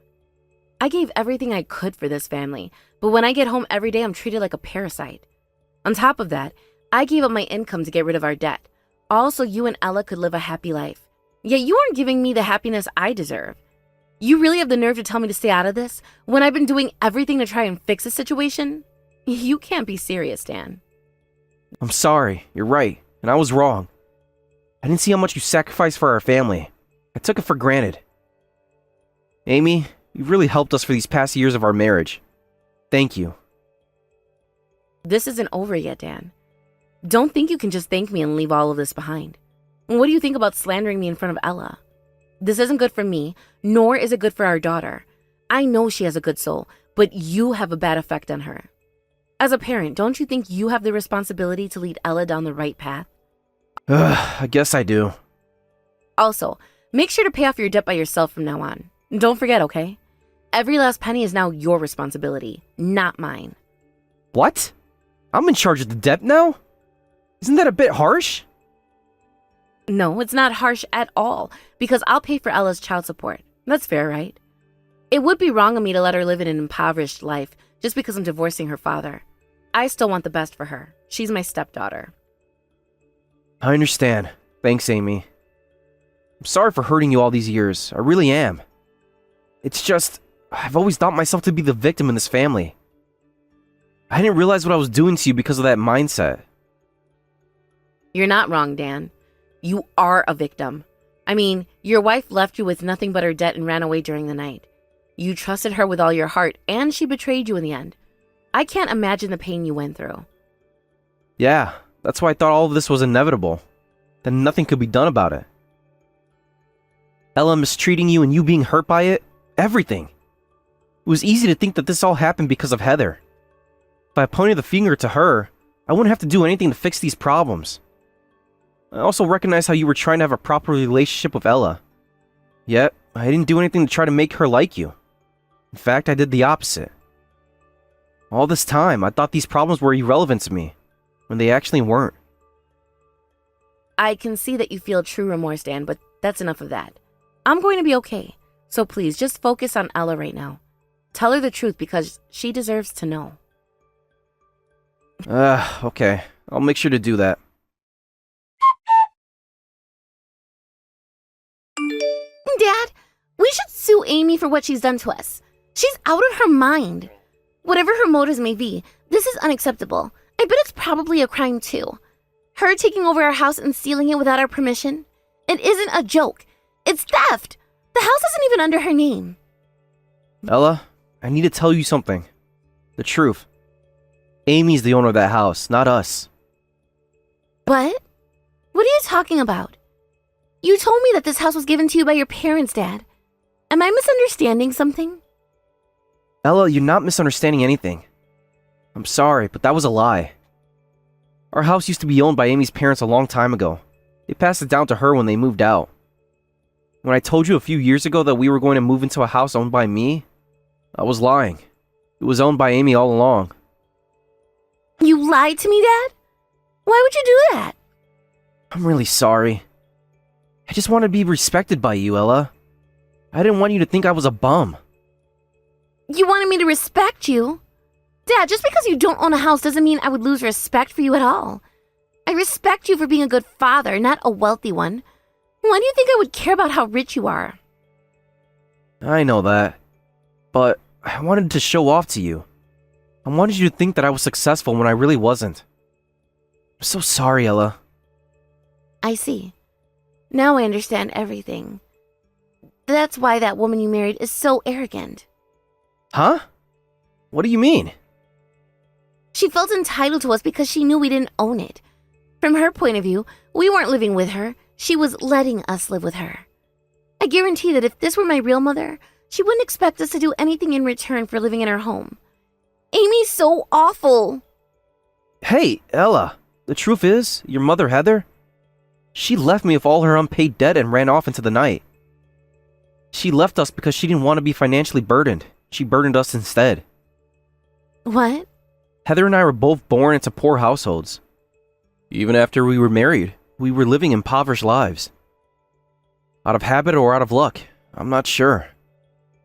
I gave everything I could for this family, but when I get home every day, I'm treated like a parasite. On top of that, I gave up my income to get rid of our debt, all so you and Ella could live a happy life. Yet you aren't giving me the happiness I deserve. You really have the nerve to tell me to stay out of this when I've been doing everything to try and fix the situation? You can't be serious, Dan. I'm sorry, you're right, and I was wrong. I didn't see how much you sacrificed for our family. I took it for granted. Amy, you've really helped us for these past years of our marriage. Thank you. This isn't over yet, Dan. Don't think you can just thank me and leave all of this behind. What do you think about slandering me in front of Ella? This isn't good for me, nor is it good for our daughter. I know she has a good soul, but you have a bad effect on her. As a parent, don't you think you have the responsibility to lead Ella down the right path? I guess I do. Also, make sure to pay off your debt by yourself from now on. Don't forget, okay? Every last penny is now your responsibility, not mine. What? I'm in charge of the debt now? Isn't that a bit harsh? No, it's not harsh at all, because I'll pay for Ella's child support. That's fair, right? It would be wrong of me to let her live in an impoverished life just because I'm divorcing her father. I still want the best for her. She's my stepdaughter. I understand. Thanks, Amy. I'm sorry for hurting you all these years. I really am. It's just, I've always thought myself to be the victim in this family. I didn't realize what I was doing to you because of that mindset. You're not wrong, Dan. You are a victim. I mean, your wife left you with nothing but her debt and ran away during the night. You trusted her with all your heart, and she betrayed you in the end. I can't imagine the pain you went through. Yeah, that's why I thought all of this was inevitable. That nothing could be done about it. Ella mistreating you and you being hurt by it, everything. It was easy to think that this all happened because of Heather. If I pointed the finger to her, I wouldn't have to do anything to fix these problems. I also recognize how you were trying to have a proper relationship with Ella. Yet, I didn't do anything to try to make her like you. In fact, I did the opposite. All this time, I thought these problems were irrelevant to me, when they actually weren't. I can see that you feel true remorse, Dan, but that's enough of that. I'm going to be okay, so please just focus on Ella right now. Tell her the truth because she deserves to know. Okay. I'll make sure to do that. Dad, we should sue Amy for what she's done to us. She's out of her mind. Whatever her motives may be, this is unacceptable. I bet it's probably a crime too. Her taking over our house and stealing it without our permission. It isn't a joke. It's theft. The house isn't even under her name. Ella, I need to tell you something. The truth. Amy's the owner of that house, not us. What? What are you talking about? You told me that this house was given to you by your parents, Dad. Am I misunderstanding something? Ella, you're not misunderstanding anything. I'm sorry, but that was a lie. Our house used to be owned by Amy's parents a long time ago. They passed it down to her when they moved out. When I told you a few years ago that we were going to move into a house owned by me, I was lying. It was owned by Amy all along. You lied to me, Dad? Why would you do that? I'm really sorry. I just wanted to be respected by you, Ella. I didn't want you to think I was a bum. You wanted me to respect you? Dad, just because you don't own a house doesn't mean I would lose respect for you at all. I respect you for being a good father, not a wealthy one. Why do you think I would care about how rich you are? I know that. But I wanted to show off to you. I wanted you to think that I was successful when I really wasn't. I'm so sorry, Ella. I see. Now I understand everything. That's why that woman you married is so arrogant. Huh? What do you mean? She felt entitled to us because she knew we didn't own it. From her point of view, we weren't living with her. She was letting us live with her. I guarantee that if this were my real mother, she wouldn't expect us to do anything in return for living in her home. Amy's so awful. Hey, Ella, the truth is, your mother Heather, she left me with all her unpaid debt and ran off into the night. She left us because she didn't want to be financially burdened. She burdened us instead. What? Heather and I were both born into poor households. Even after we were married, we were living impoverished lives. Out of habit or out of luck, I'm not sure.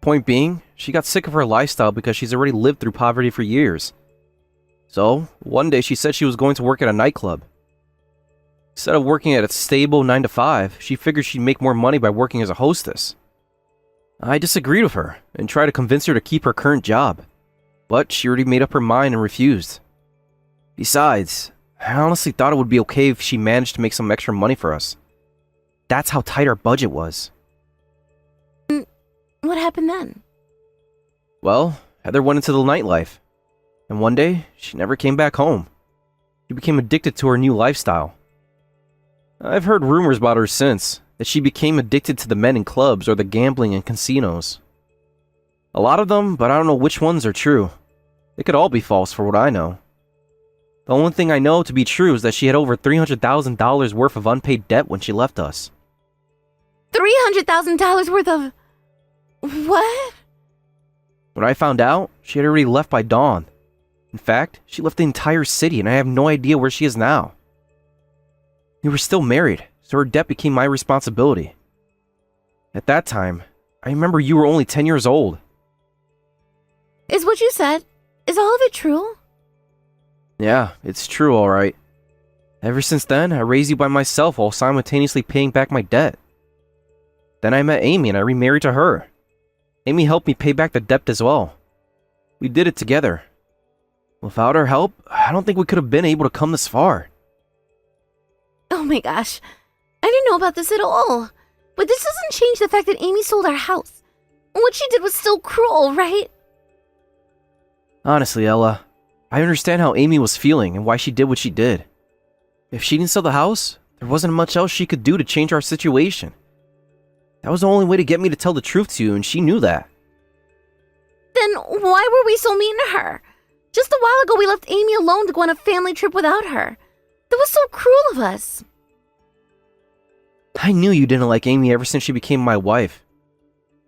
Point being, she got sick of her lifestyle because she's already lived through poverty for years. So, one day she said she was going to work at a nightclub. Instead of working at a stable 9 to 5, she figured she'd make more money by working as a hostess. I disagreed with her and tried to convince her to keep her current job, but she already made up her mind and refused. Besides, I honestly thought it would be okay if she managed to make some extra money for us. That's how tight our budget was. What happened then? Well, Heather went into the nightlife, and one day, she never came back home. She became addicted to her new lifestyle. I've heard rumors about her since, that she became addicted to the men in clubs or the gambling in casinos. A lot of them, but I don't know which ones are true. They could all be false for what I know. The only thing I know to be true is that she had over $300,000 worth of unpaid debt when she left us. $300,000 worth of... What? When I found out, she had already left by dawn. In fact, she left the entire city and I have no idea where she is now. We were still married, so her debt became my responsibility. At that time, I remember you were only 10 years old. Is what you said, is all of it true? Yeah, it's true, alright. Ever since then, I raised you by myself while simultaneously paying back my debt. Then I met Amy and I remarried to her. Amy helped me pay back the debt as well. We did it together. Without her help, I don't think we could have been able to come this far. Oh my gosh, I didn't know about this at all. But this doesn't change the fact that Amy sold our house. What she did was still cruel, right? Honestly, Ella, I understand how Amy was feeling and why she did what she did. If she didn't sell the house, there wasn't much else she could do to change our situation. That was the only way to get me to tell the truth to you, and she knew that. Then why were we so mean to her? Just a while ago we left Amy alone to go on a family trip without her. That was so cruel of us. I knew you didn't like Amy ever since she became my wife.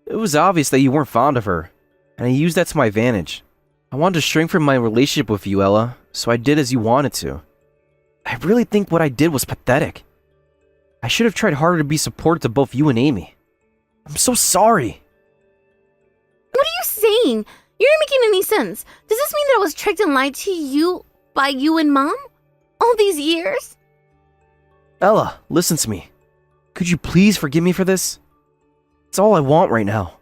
It was obvious that you weren't fond of her, and I used that to my advantage. I wanted to strengthen my relationship with you, Ella, so I did as you wanted to. I really think what I did was pathetic. I should have tried harder to be supportive to both you and Amy. I'm so sorry. What are you saying? You're not making any sense. Does this mean that I was tricked and lied to you by you and Mom? All these years? Ella, listen to me. Could you please forgive me for this? It's all I want right now.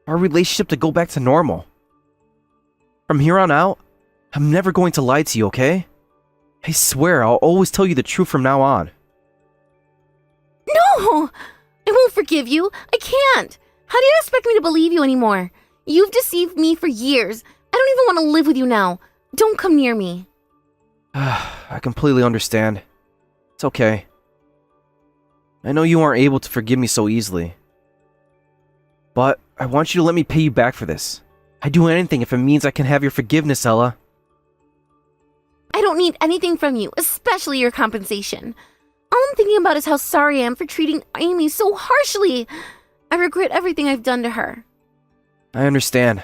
Our relationship to go back to normal. From here on out, I'm never going to lie to you, okay? I swear I'll always tell you the truth from now on. No! I won't forgive you. I can't. How do you expect me to believe you anymore? You've deceived me for years. I don't even want to live with you now. Don't come near me. I completely understand. It's okay. I know you aren't able to forgive me so easily. But I want you to let me pay you back for this. I'd do anything if it means I can have your forgiveness, Ella. I don't need anything from you, especially your compensation. All I'm thinking about is how sorry I am for treating Amy so harshly. I regret everything I've done to her. I understand.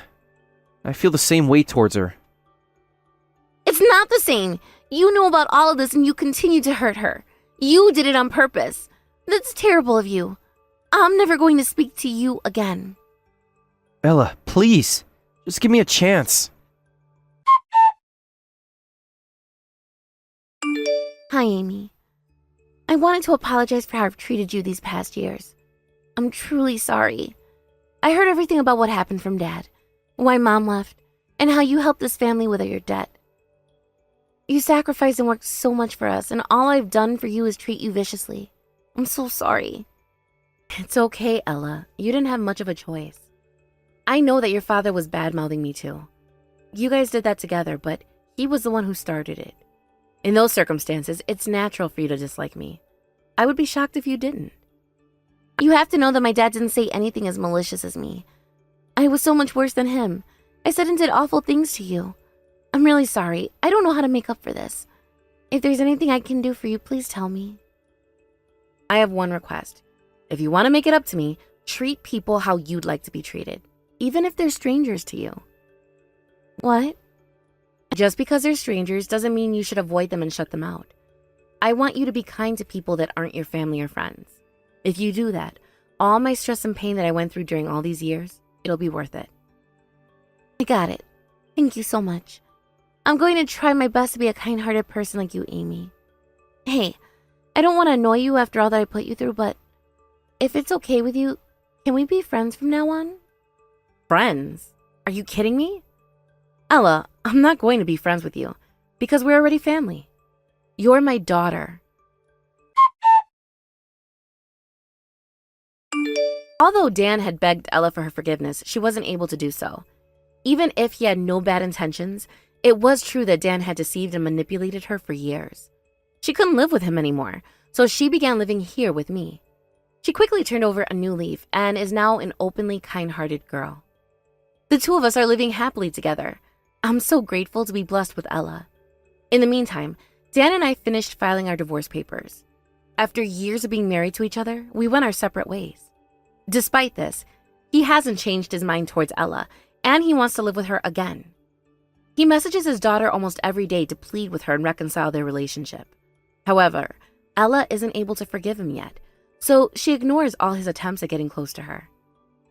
I feel the same way towards her. It's not the same. You know about all of this and you continue to hurt her. You did it on purpose. That's terrible of you. I'm never going to speak to you again. Ella, please. Just give me a chance. Hi, Amy. I wanted to apologize for how I've treated you these past years. I'm truly sorry. I heard everything about what happened from Dad, why Mom left, and how you helped this family with your debt. You sacrificed and worked so much for us, and all I've done for you is treat you viciously. I'm so sorry. It's okay, Ella. You didn't have much of a choice. I know that your father was bad-mouthing me too. You guys did that together, but he was the one who started it. In those circumstances, it's natural for you to dislike me. I would be shocked if you didn't. You have to know that my dad didn't say anything as malicious as me. I was so much worse than him. I said and did awful things to you. I'm really sorry. I don't know how to make up for this. If there's anything I can do for you, please tell me. I have one request. If you want to make it up to me, treat people how you'd like to be treated, even if they're strangers to you. What? Just because they're strangers doesn't mean you should avoid them and shut them out. I want you to be kind to people that aren't your family or friends. If you do that, all my stress and pain that I went through during all these years, it'll be worth it. I got it. Thank you so much. I'm going to try my best to be a kind-hearted person like you, Amy. Hey, I don't want to annoy you after all that I put you through, but if it's okay with you, can we be friends from now on? Friends? Are you kidding me? Ella, I'm not going to be friends with you because we're already family. You're my daughter. Although Dan had begged Ella for her forgiveness, she wasn't able to do so. Even if he had no bad intentions, it was true that Dan had deceived and manipulated her for years. She couldn't live with him anymore, so she began living here with me. She quickly turned over a new leaf and is now an openly kind-hearted girl. The two of us are living happily together. I'm so grateful to be blessed with Ella. In the meantime, Dan and I finished filing our divorce papers. After years of being married to each other, we went our separate ways. Despite this, he hasn't changed his mind towards Ella, and he wants to live with her again. He messages his daughter almost every day to plead with her and reconcile their relationship. However, Ella isn't able to forgive him yet, so she ignores all his attempts at getting close to her.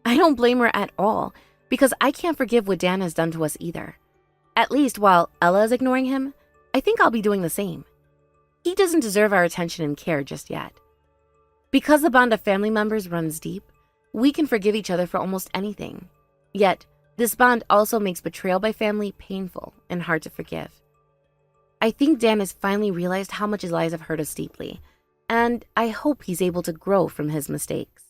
I don't blame her at all, because I can't forgive what Dan has done to us either. At least while Ella is ignoring him, I think I'll be doing the same. He doesn't deserve our attention and care just yet. Because the bond of family members runs deep, we can forgive each other for almost anything. Yet, this bond also makes betrayal by family painful and hard to forgive. I think Dan has finally realized how much his lies have hurt us deeply, and I hope he's able to grow from his mistakes.